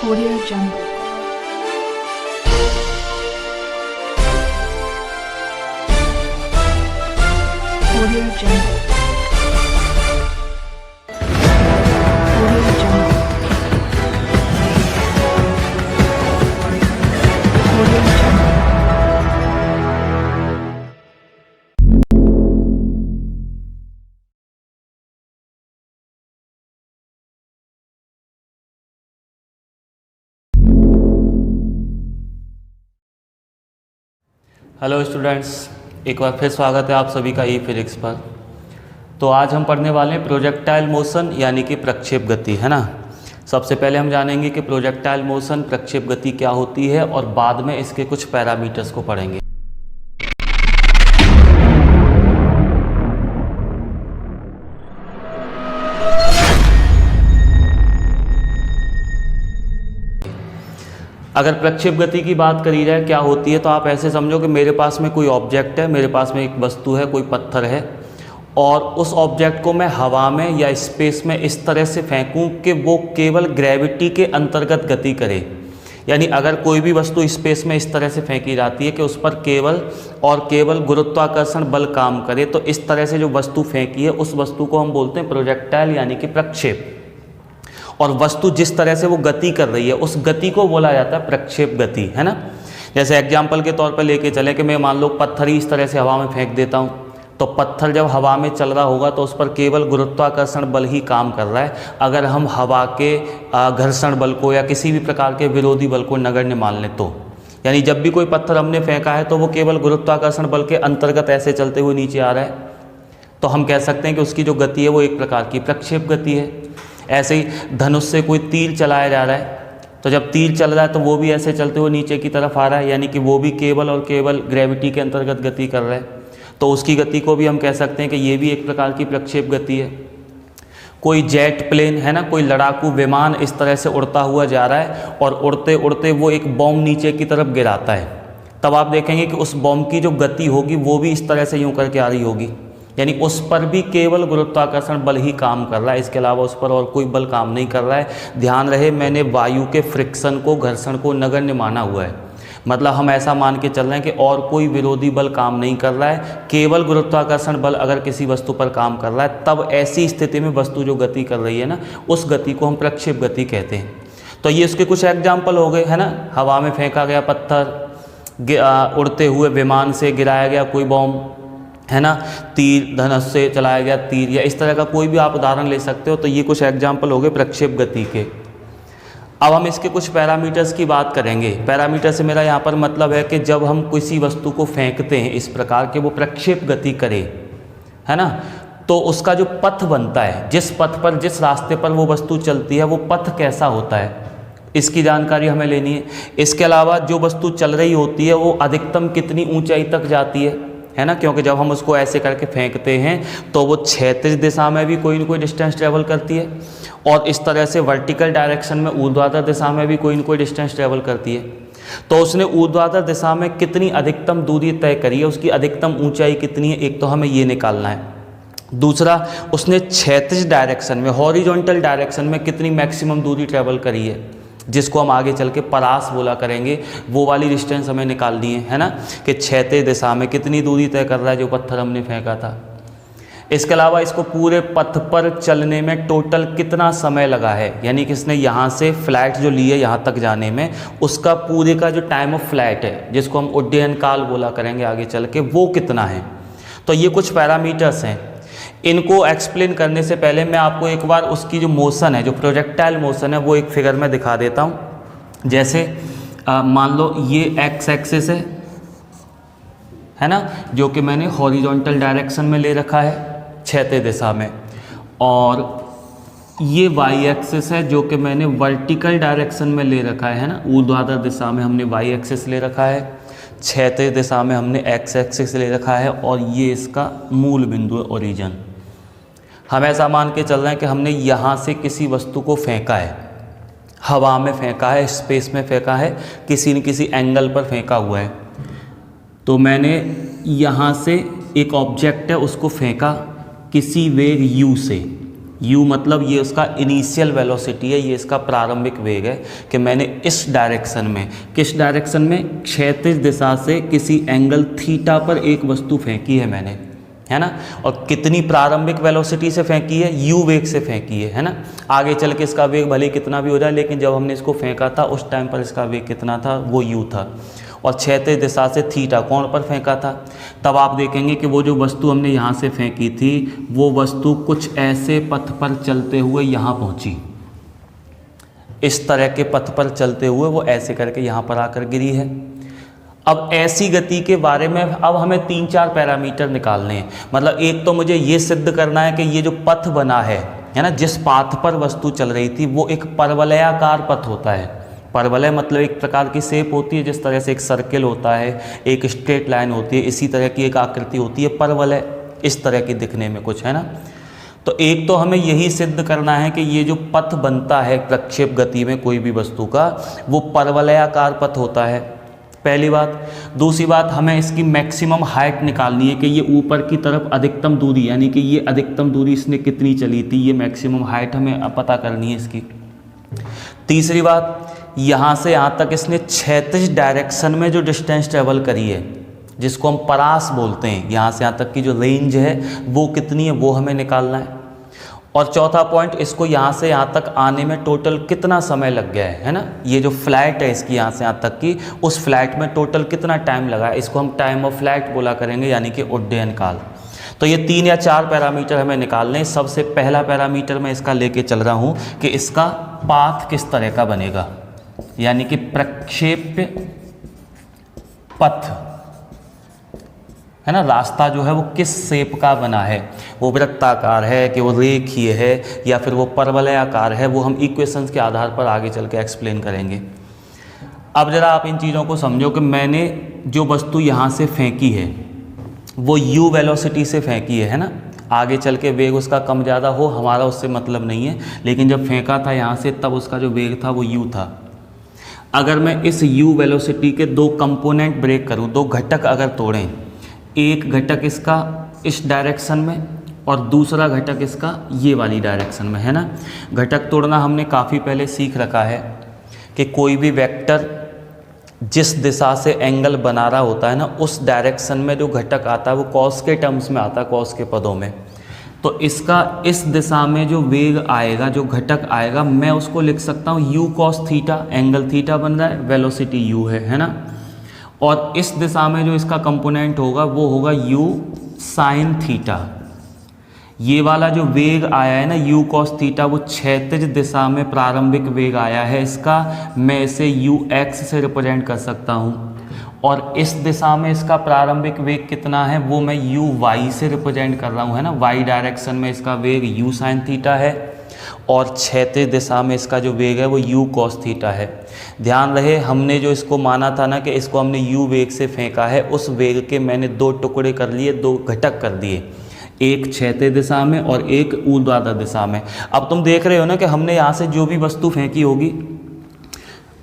Audio Jungle. Audio Jungle. Audio Jungle. Audio Jungle. Hello students, एक बार फिर स्वागत है आप सभी का ई फिजिक्स पर। तो आज हम पढ़ने वाले हैं प्रोजेक्टाइल मोशन यानी कि प्रक्षेप गति, है ना। सबसे पहले हम जानेंगे कि प्रोजेक्टाइल मोशन प्रक्षेप गति क्या होती है और बाद में इसके कुछ पैरामीटर्स को पढ़ेंगे। अगर प्रक्षेप गति की बात करी जाए क्या होती है, तो आप ऐसे समझो कि मेरे पास में कोई ऑब्जेक्ट है, मेरे पास में एक वस्तु है, कोई पत्थर है, और उस ऑब्जेक्ट को मैं हवा में या स्पेस में इस तरह से फेंकूं कि वो केवल ग्रेविटी के अंतर्गत गति करे। यानी अगर कोई भी वस्तु स्पेस में इस तरह से फेंकी जाती है कि उस पर केवल और केवल गुरुत्वाकर्षण बल काम करे, तो इस तरह से जो वस्तु फेंकी है उस वस्तु को हम बोलते हैं प्रोजेक्टाइल यानी कि प्रक्षेप। और वस्तु जिस तरह से वो गति कर रही है उस गति को बोला जाता है प्रक्षेप गति, है ना। जैसे एग्जाम्पल के तौर पर लेके चले कि मैं मान लो पत्थर ही इस तरह से हवा में फेंक देता हूँ, तो पत्थर जब हवा में चल रहा होगा तो उस पर केवल गुरुत्वाकर्षण बल ही काम कर रहा है। अगर हम हवा के घर्षण बल को या किसी भी प्रकार के विरोधी बल को नगण्य मान लें तो, यानी जब भी कोई पत्थर हमने फेंका है तो वो केवल गुरुत्वाकर्षण बल के अंतर्गत ऐसे चलते हुए नीचे आ रहा है, तो हम कह सकते हैं कि उसकी जो गति है वो एक प्रकार की प्रक्षेप गति है। ऐसे ही धनुष से कोई तीर चलाया जा रहा है, तो जब तीर चल रहा है तो वो भी ऐसे चलते हुए नीचे की तरफ आ रहा है, यानी कि वो भी केवल और केवल ग्रेविटी के अंतर्गत गति कर रहा है, तो उसकी गति को भी हम कह सकते हैं कि ये भी एक प्रकार की प्रक्षेप गति है। कोई जेट प्लेन है ना, कोई लड़ाकू विमान इस तरह से उड़ता हुआ जा रहा है और उड़ते उड़ते वो एक बॉम्ब नीचे की तरफ गिराता है, तब आप देखेंगे कि उस बॉम्ब की जो गति होगी वो भी इस तरह से यूँ करके आ रही होगी, यानी उस पर भी केवल गुरुत्वाकर्षण बल ही काम कर रहा है, इसके अलावा उस पर और कोई बल काम नहीं कर रहा है। ध्यान रहे, मैंने वायु के फ्रिक्शन को, घर्षण को नगण्य माना हुआ है, मतलब हम ऐसा मान के चल रहे हैं कि और कोई विरोधी बल काम नहीं कर रहा है, केवल गुरुत्वाकर्षण बल अगर किसी वस्तु पर काम कर रहा है, तब ऐसी स्थिति में वस्तु जो गति कर रही है ना, उस गति को हम प्रक्षेप गति कहते हैं। तो ये उसके कुछ एग्जाम्पल हो गए, है ना। हवा में फेंका गया पत्थर, उड़ते हुए विमान से गिराया गया कोई बॉम्ब, है ना, तीर, धनुष से चलाया गया तीर, या इस तरह का कोई भी आप उदाहरण ले सकते हो। तो ये कुछ एग्जाम्पल हो गए प्रक्षेप गति के। अब हम इसके कुछ पैरामीटर्स की बात करेंगे। पैरामीटर से मेरा यहाँ पर मतलब है कि जब हम किसी वस्तु को फेंकते हैं इस प्रकार के वो प्रक्षेप गति करे, है ना, तो उसका जो पथ बनता है, जिस पथ पर, जिस रास्ते पर वो वस्तु चलती है, वो पथ कैसा होता है, इसकी जानकारी हमें लेनी है। इसके अलावा जो वस्तु चल रही होती है वो अधिकतम कितनी ऊंचाई तक जाती है ना, क्योंकि जब हम उसको ऐसे करके फेंकते हैं तो वो क्षैतिज दिशा में भी कोई न कोई डिस्टेंस ट्रेवल करती है, और इस तरह से वर्टिकल डायरेक्शन में ऊर्ध्वाधर दिशा में भी कोई न कोई डिस्टेंस ट्रेवल करती है। तो उसने ऊर्ध्वाधर दिशा में कितनी अधिकतम दूरी तय करी है, उसकी अधिकतम ऊंचाई कितनी है, एक तो हमें ये निकालना है। दूसरा, उसने क्षैतिज डायरेक्शन में, हॉरिजॉन्टल डायरेक्शन में कितनी मैक्सिमम दूरी ट्रेवल करी है, जिसको हम आगे चल के परास बोला करेंगे, वो वाली डिस्टेंस हमें निकालनी है ना, कि क्षैतिज दिशा में कितनी दूरी तय कर रहा है जो पत्थर हमने फेंका था। इसके अलावा इसको पूरे पथ पर चलने में टोटल कितना समय लगा है, यानी कि इसने यहाँ से फ्लाइट जो ली है यहाँ तक जाने में, उसका पूरे का जो टाइम ऑफ फ्लाइट है, जिसको हम उड्डयन काल बोला करेंगे आगे चल के, वो कितना है। तो ये कुछ पैरामीटर्स हैं। इनको एक्सप्लेन करने से पहले मैं आपको एक बार उसकी जो मोशन है, जो प्रोजेक्टाइल मोशन है, वो एक फिगर में दिखा देता हूँ। जैसे मान लो ये एक्स एक्सिस है ना, जो कि मैंने हॉरिजॉन्टल डायरेक्शन में ले रखा है क्षैतिज दिशा में, और ये वाई एक्सिस है जो कि मैंने वर्टिकल डायरेक्शन में ले रखा है ना, ऊर्ध्वाधर दिशा में हमने वाई एक्सिस ले रखा है, क्षैतिज दिशा में हमने एक्स एक्सिस ले रखा है, और ये इसका मूल बिंदु है, ओरिजिन। हम ऐसा मान के चल रहे हैं कि हमने यहाँ से किसी वस्तु को फेंका है, हवा में फेंका है, स्पेस में फेंका है, किसी न किसी एंगल पर फेंका हुआ है। तो मैंने यहाँ से एक ऑब्जेक्ट है उसको फेंका किसी वेग u से, u मतलब ये उसका इनिशियल वेलोसिटी है, ये इसका प्रारंभिक वेग है कि मैंने इस डायरेक्शन में, किस डायरेक्शन में, क्षैतिज दिशा से किसी एंगल थीटा पर एक वस्तु फेंकी है मैंने, है ना। और कितनी प्रारंभिक वेलोसिटी से फेंकी है, u वेग से फेंकी है ना। आगे चल के इसका वेग भले कितना भी हो जाए, लेकिन जब हमने इसको फेंका था उस टाइम पर इसका वेग कितना था, वो u था। और क्षैतिज दिशा से थीटा कोण पर फेंका था। तब आप देखेंगे कि वो जो वस्तु हमने यहाँ से फेंकी थी, वो वस्तु कुछ ऐसे पथ पर चलते हुए यहाँ पहुँची, इस तरह के पथ पर चलते हुए वो ऐसे करके यहाँ पर आकर गिरी है। अब ऐसी गति के बारे में अब हमें 3-4 पैरामीटर निकालने हैं। मतलब एक तो मुझे ये सिद्ध करना है कि ये जो पथ बना है ना, जिस पाथ पर वस्तु चल रही थी वो एक परवलयाकार पथ होता है। परवलय मतलब एक प्रकार की शेप होती है, जिस तरह से एक सर्किल होता है, एक स्ट्रेट लाइन होती है, इसी तरह की एक आकृति होती है परवलय, इस तरह की दिखने में कुछ, है ना। तो एक तो हमें यही सिद्ध करना है कि ये जो पथ बनता है प्रक्षेप गति में कोई भी वस्तु का, वो परवलयाकार पथ होता है, पहली बात। दूसरी बात, हमें इसकी मैक्सिमम हाइट निकालनी है कि ये ऊपर की तरफ अधिकतम दूरी, यानी कि ये अधिकतम दूरी इसने कितनी चली थी, ये मैक्सिमम हाइट हमें पता करनी है इसकी। तीसरी बात, यहाँ से यहाँ तक इसने क्षैतिज डायरेक्शन में जो डिस्टेंस ट्रेवल करी है, जिसको हम परास बोलते हैं, यहाँ से यहाँ तक की जो रेंज है वो कितनी है, वो हमें निकालना है। और चौथा पॉइंट, इसको यहाँ से यहाँ तक आने में टोटल कितना समय लग गया है ना। ये जो फ्लाइट है इसकी यहाँ से यहाँ तक की, उस फ्लाइट में टोटल कितना टाइम लगा है, इसको हम टाइम ऑफ फ्लाइट बोला करेंगे, यानी कि उड्डयन काल। तो ये 3 या 4 पैरामीटर हमें निकालने हैं। सबसे पहला पैरामीटर मैं इसका लेके चल रहा हूँ कि इसका पाथ किस तरह का बनेगा, यानी कि प्रक्षेप पथ, है ना, रास्ता जो है वो किस शेप का बना है, वो वृत्ताकार है कि वो रेखीय है या फिर वो परवलयाकार है, वो हम इक्वेशंस के आधार पर आगे चल के एक्सप्लेन करेंगे। अब ज़रा आप इन चीज़ों को समझो कि मैंने जो वस्तु यहाँ से फेंकी है वो u वेलोसिटी से फेंकी है ना। आगे चल के वेग उसका कम ज़्यादा हो, हमारा उससे मतलब नहीं है, लेकिन जब फेंका था यहाँ से तब उसका जो वेग था वो u था। अगर मैं इस u वेलोसिटी के 2 कंपोनेंट ब्रेक करूँ, 2 घटक अगर तोड़ें, एक घटक इसका इस डायरेक्शन में और दूसरा घटक इसका ये वाली डायरेक्शन में, है ना। घटक तोड़ना हमने काफ़ी पहले सीख रखा है कि कोई भी वेक्टर जिस दिशा से एंगल बना रहा होता है ना, उस डायरेक्शन में जो घटक आता है वो कॉस के टर्म्स में आता है, कॉस के पदों में। तो इसका इस दिशा में जो वेग आएगा, जो घटक आएगा, मैं उसको लिख सकता हूँ u cos theta, angle theta बन रहा है, वेलोसिटी u है ना। और इस दिशा में जो इसका कंपोनेंट होगा वो होगा u sin थीटा। ये वाला जो वेग आया है ना u cos थीटा, वो क्षैतिज दिशा में प्रारंभिक वेग आया है इसका, मैं इसे ux से रिप्रेजेंट कर सकता हूँ। और इस दिशा में इसका प्रारंभिक वेग कितना है वो मैं uy से रिप्रेजेंट कर रहा हूँ, है ना। y डायरेक्शन में इसका वेग u sin थीटा है और क्षैतिज दिशा में इसका जो वेग है वो u cos थीटा है। ध्यान रहे, हमने जो इसको माना था ना कि इसको हमने u वेग से फेंका है, उस वेग के मैंने 2 टुकड़े कर लिए, 2 घटक कर दिए, एक क्षैतिज दिशा में और एक ऊर्ध्वाधर दिशा में। अब तुम देख रहे हो ना कि हमने यहाँ से जो भी वस्तु फेंकी होगी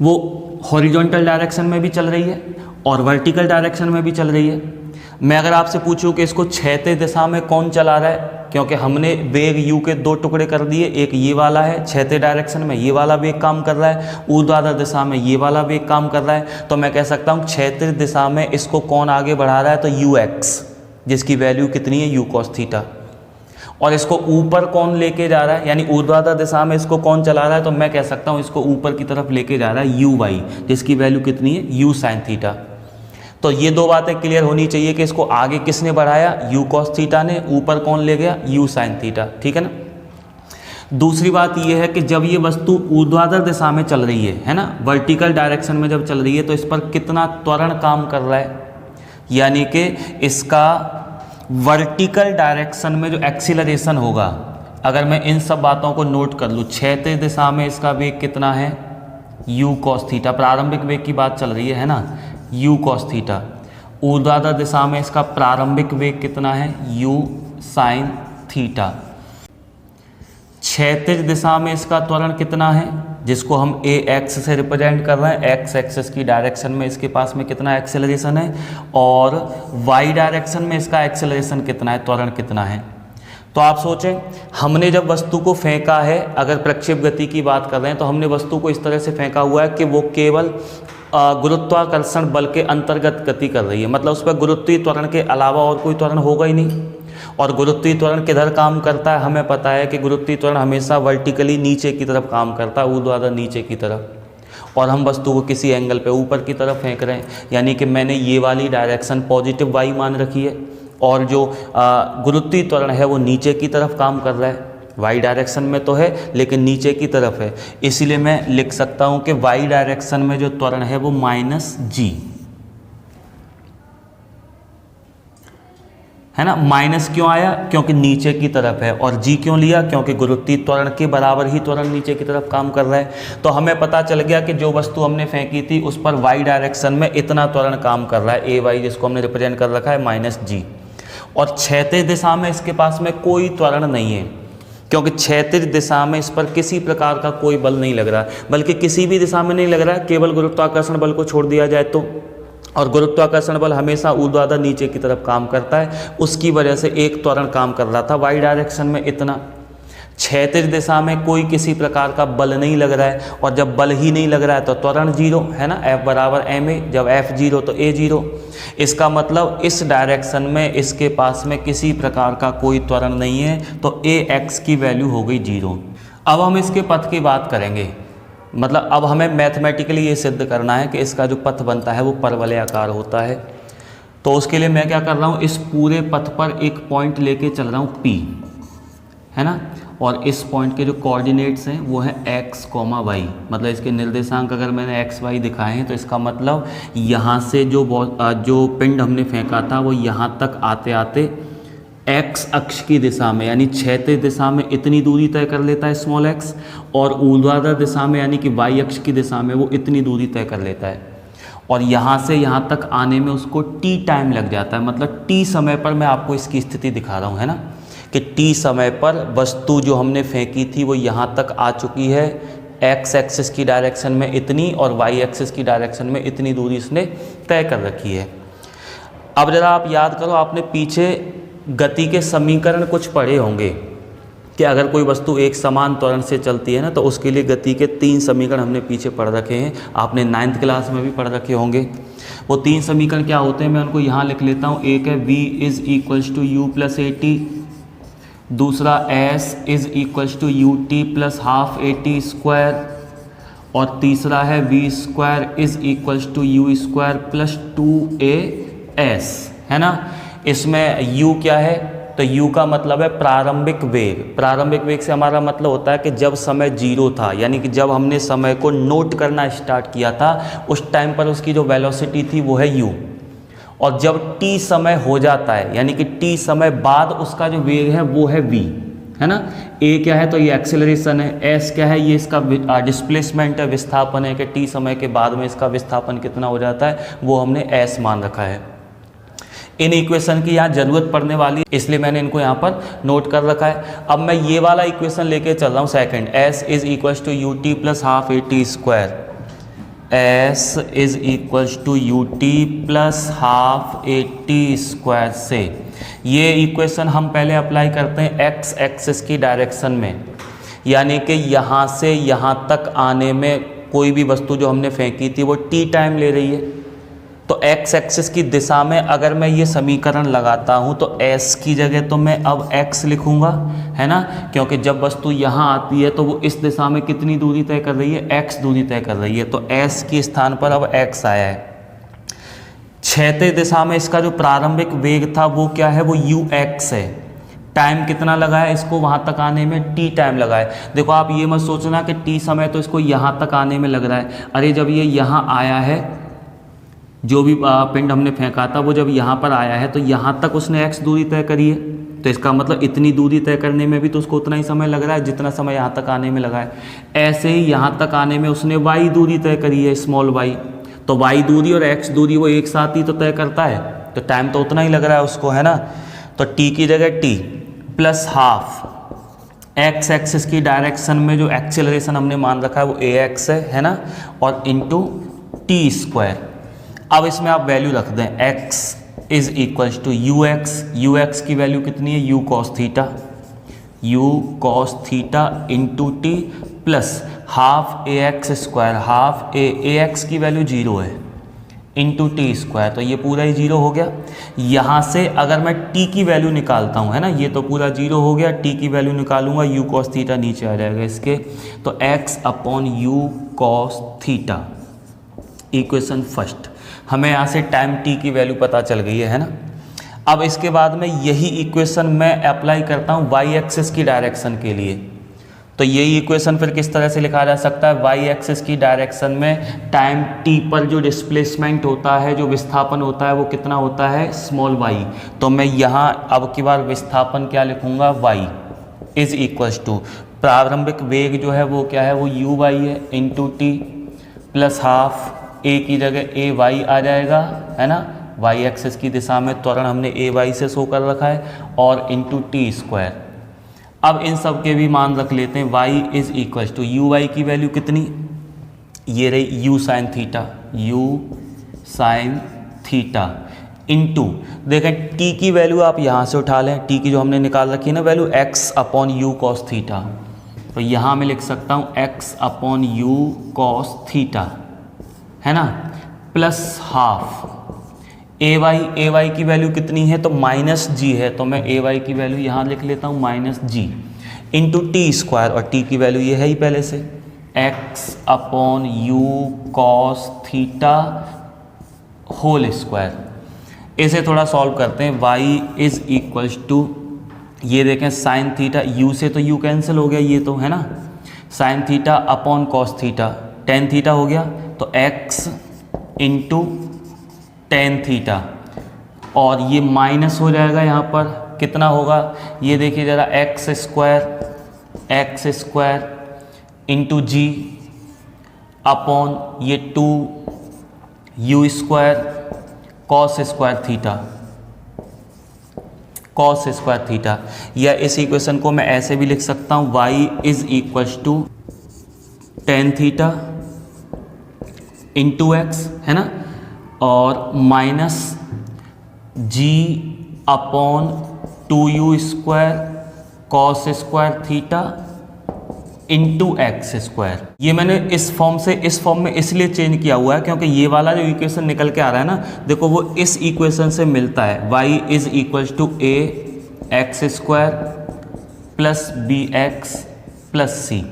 वो हॉरिजॉन्टल डायरेक्शन में भी चल रही है और वर्टिकल डायरेक्शन में भी चल रही है। मैं अगर आपसे पूछूं कि इसको क्षैतिज दिशा में कौन चला रहा है, क्योंकि हमने वेग u के 2 टुकड़े कर दिए, एक ये वाला है क्षैतिज डायरेक्शन में, ये वाला वेग काम कर रहा है, ऊर्ध्वाधर दिशा में ये वाला वेग काम कर रहा है, तो मैं कह सकता हूँ क्षैतिज दिशा में इसको कौन आगे बढ़ा रहा है, तो ux, जिसकी वैल्यू कितनी है u cos थीटा। और इसको ऊपर कौन लेके जा रहा है, यानी ऊर्ध्वाधर दिशा में इसको कौन चला रहा है, तो मैं कह सकता हूँ इसको ऊपर की तरफ लेके जा रहा है uy, जिसकी वैल्यू कितनी है u sin थीटा। तो ये 2 बातें क्लियर होनी चाहिए कि इसको आगे किसने बढ़ाया, u cos थीटा ने, ऊपर कौन ले गया, u sin थीटा, ठीक है ना। दूसरी बात ये है कि जब ये वस्तु ऊर्ध्वाधर दिशा में चल रही है ना, वर्टिकल डायरेक्शन में जब चल रही है, तो इस पर कितना त्वरण काम कर रहा है, यानी कि इसका वर्टिकल डायरेक्शन में जो एक्सीलरेशन होगा, अगर मैं इन सब बातों को नोट कर लूँ, क्षैतिज दिशा में इसका वेग कितना है u cos थीटा, प्रारंभिक वेग की बात चल रही है ना, u cos थीटा। ऊर्ध्वाधर दिशा में इसका प्रारंभिक वेग कितना है u sin थीटा। क्षैतिज दिशा में इसका त्वरण कितना है, जिसको हम ax से रिप्रेजेंट कर रहे हैं, x एक्सिस की डायरेक्शन में इसके पास में कितना एक्सेलरेशन है और y डायरेक्शन में इसका एक्सेलरेशन कितना है, त्वरण कितना है। तो आप सोचें, हमने जब वस्तु को फेंका है, अगर प्रक्षेप गति की बात कर रहे हैं तो हमने वस्तु को इस तरह से फेंका हुआ है कि वो केवल गुरुत्वाकर्षण बल के अंतर्गत गति कर रही है, मतलब उस पर गुरुत्वीय त्वरण के अलावा और कोई त्वरण होगा ही नहीं। और गुरुत्वीय त्वरण किधर काम करता है, हमें पता है कि गुरुत्वीय त्वरण हमेशा वर्टिकली नीचे की तरफ काम करता है, ऊर्ध्वाधर नीचे की तरफ। और हम वस्तु को किसी एंगल पे ऊपर की तरफ फेंक रहे हैं, यानी कि मैंने ये वाली डायरेक्शन पॉजिटिव वाई मान रखी है और जो गुरुत्वीय त्वरण है वो नीचे की तरफ काम कर रहा है। वाई डायरेक्शन में तो है लेकिन नीचे की तरफ है, इसीलिए मैं लिख सकता हूँ कि वाई डायरेक्शन में जो त्वरण है वो माइनस जी है ना। माइनस क्यों आया, क्योंकि नीचे की तरफ है, और जी क्यों लिया, क्योंकि गुरुत्वीय त्वरण के बराबर ही त्वरण नीचे की तरफ काम कर रहा है। तो हमें पता चल गया कि जो वस्तु हमने फेंकी थी उस पर वाई डायरेक्शन में इतना त्वरण काम कर रहा है, ए वाई, जिसको हमने रिप्रेजेंट कर रखा है माइनस जी। और क्षैतिज दिशा में इसके पास में कोई त्वरण नहीं है, क्योंकि क्षैतिज दिशा में इस पर किसी प्रकार का कोई बल नहीं लग रहा, बल्कि किसी भी दिशा में नहीं लग रहा है, केवल गुरुत्वाकर्षण बल को छोड़ दिया जाए तो। और गुरुत्वाकर्षण बल हमेशा ऊर्ध्वाधर नीचे की तरफ काम करता है, उसकी वजह से एक त्वरण काम कर रहा था वाई डायरेक्शन में इतना। क्षैतिज दिशा में कोई किसी प्रकार का बल नहीं लग रहा है, और जब बल ही नहीं लग रहा है तो त्वरण जीरो है ना, F बराबर ma, जब F जीरो तो a जीरो। इसका मतलब इस डायरेक्शन में इसके पास में किसी प्रकार का कोई त्वरण नहीं है, तो ax की वैल्यू हो गई जीरो। अब हम इसके पथ की बात करेंगे, मतलब अब हमें मैथमेटिकली ये सिद्ध करना है कि इसका जो पथ बनता है वो परवलयाकार होता है। तो उसके लिए मैं क्या कर रहा हूँ, इस पूरे पथ पर एक पॉइंट लेके चल रहा हूँ P, है ना, और इस पॉइंट के जो कोऑर्डिनेट्स हैं वो है x, y, मतलब इसके निर्देशांक अगर मैंने x, y दिखाए हैं तो इसका मतलब यहाँ से जो पिंड हमने फेंका था वो यहाँ तक आते आते x अक्ष की दिशा में यानी क्षैतिज दिशा में इतनी दूरी तय कर लेता है स्मॉल x, और ऊर्ध्वाधर दिशा में यानी कि y अक्ष की दिशा में वो इतनी दूरी तय कर लेता है। और यहाँ से यहाँ तक आने में उसको t टाइम लग जाता है, मतलब t समय पर मैं आपको इसकी स्थिति दिखा रहा हूँ, है ना, कि t समय पर वस्तु जो हमने फेंकी थी वो यहाँ तक आ चुकी है, x एक्सिस की डायरेक्शन में इतनी और y एक्सिस की डायरेक्शन में इतनी दूरी इसने तय कर रखी है। अब ज़रा आप याद करो, आपने पीछे गति के समीकरण कुछ पढ़े होंगे कि अगर कोई वस्तु एक समान त्वरण से चलती है ना तो उसके लिए गति के 3 समीकरण हमने पीछे पढ़ रखे हैं, आपने 9th क्लास में भी पढ़ रखे होंगे। वो 3 समीकरण क्या होते हैं, मैं उनको यहाँ लिख लेता हूँ। एक है v is equals to u plus a t, दूसरा s is equals to u t plus half a t square, और तीसरा है v square is equals to u square plus 2as, है ना। इसमें u क्या है, तो u का मतलब है प्रारंभिक वेग। प्रारंभिक वेग से हमारा मतलब होता है कि जब समय जीरो था, यानी कि जब हमने समय को नोट करना स्टार्ट किया था उस टाइम पर उसकी जो वेलोसिटी थी वो है u। और जब t समय हो जाता है यानी कि t समय बाद उसका जो वेग है वो है v, है ना। a क्या है, तो ये एक्सेलरेशन है, s क्या है, ये इसका डिस्प्लेसमेंट है, विस्थापन है, कि t समय के बाद में इसका विस्थापन कितना हो जाता है वो हमने s मान रखा है। इन इक्वेशन की यहाँ ज़रूरत पड़ने वाली है, इसलिए मैंने इनको यहाँ पर नोट कर रखा है। अब मैं ये वाला इक्वेशन लेके चल रहा हूँ second, s is equals to u t plus half a t square, s is equals to u t plus half a t square से ये इक्वेशन हम पहले अप्लाई करते हैं x एक्सिस की डायरेक्शन में, यानी कि यहाँ से यहाँ तक आने में कोई भी वस्तु जो हमने फेंकी थी वो t टाइम ले रही है। तो x एक्सिस की दिशा में अगर मैं ये समीकरण लगाता हूँ तो s की जगह तो मैं अब x लिखूँगा, है ना, क्योंकि जब वस्तु यहाँ आती है तो वो इस दिशा में कितनी दूरी तय कर रही है, x दूरी तय कर रही है, तो s के स्थान पर अब x आया है। क्षैतिज दिशा में इसका जो प्रारंभिक वेग था वो क्या है, वो ux है। टाइम कितना लगा है इसको वहाँ तक आने में, t टाइम लगा है। देखो आप ये मत सोचना कि t समय तो इसको यहाँ तक आने में लग रहा है, अरे जब ये यहाँ आया है, जो भी पिंड हमने फेंका था वो जब यहाँ पर आया है तो यहाँ तक उसने x दूरी तय करी है, तो इसका मतलब इतनी दूरी तय करने में भी तो उसको उतना ही समय लग रहा है जितना समय यहाँ तक आने में लगा है। ऐसे ही यहाँ तक आने में उसने y दूरी तय करी है, स्मॉल y, तो y दूरी और x दूरी वो एक साथ ही तो तय करता है, तो टाइम तो उतना ही लग रहा है उसको, है ना। तो t की जगह t plus half x axis की डायरेक्शन में जो एक्सेलरेशन हमने मान रखा है वो ax है ना, और इंटू टी स्क्वायर। अब इसमें आप वैल्यू रख दें, x is equals to ux की वैल्यू कितनी है, u cos theta, u cos theta into t plus half a x square, half a x की वैल्यू 0 है, इंटू टी स्क्वायर, तो ये पूरा ही 0 हो गया। यहाँ से अगर मैं t की वैल्यू निकालता हूँ, है ना, ये तो पूरा 0 हो गया, t की वैल्यू निकालूंगा, u कॉस थीटा नीचे आ जाएगा इसके, तो x upon u cos theta, equation first. हमें यहाँ से टाइम t की वैल्यू पता चल गई है ना। अब इसके बाद में यही इक्वेशन मैं अप्लाई करता हूँ y एक्सिस की डायरेक्शन के लिए, तो यही इक्वेशन फिर किस तरह से लिखा जा सकता है, y एक्सिस की डायरेक्शन में टाइम t पर जो डिस्प्लेसमेंट होता है, जो विस्थापन होता है, वो कितना होता है, स्मॉल y। तो मैं यहाँ अब की बार विस्थापन क्या लिखूँगा, y इज इक्वल्स टू प्रारंभिक वेग जो है वो क्या है, वो u y है, into t plus half a की जगह a y आ जाएगा, है ना, y एक्सिस की दिशा में त्वरण हमने a y से शो कर रखा है, और इंटू टी स्क्वायर। अब इन सब के भी मान रख लेते हैं, y is equal to u y की वैल्यू कितनी, ये रही u sine theta, u sine theta into, देखें t की वैल्यू आप यहाँ से उठा लें, t की जो हमने निकाल रखी है ना value, x upon u cos theta, तो यहाँ मैं लिख सकता हूँ x upon u cos theta, है ना, प्लस हाफ ए वाई की वैल्यू कितनी है, तो माइनस जी है, तो मैं ए वाई की वैल्यू यहाँ लिख लेता हूँ minus g, into t square, और टी की वैल्यू ये है ही पहले से, x upon u cos theta whole square. इसे थोड़ा सॉल्व करते हैं, y इज इक्वल्स टू, ये देखें साइन थीटा, u से तो u कैंसिल हो गया, ये तो है ना, sine theta upon cos theta, tan theta हो गया, तो x इंटू टेन थीटा, और ये माइनस हो जाएगा यहाँ पर, कितना होगा, ये देखिए ज़रा, एक्स स्क्वायर इंटू जी अपॉन ये 2 you square cos square theta, या इस इक्वेशन को मैं ऐसे भी लिख सकता हूँ, y is equals to ten theta into x, है ना, और minus g upon 2u square cos square theta into x square. ये मैंने इस फॉर्म से इस फॉर्म में इसलिए चेंज किया हुआ है क्योंकि ये वाला जो इक्वेशन निकल के आ रहा है ना, देखो वो इस इक्वेशन से मिलता है, y is equals to a x square plus b x plus c,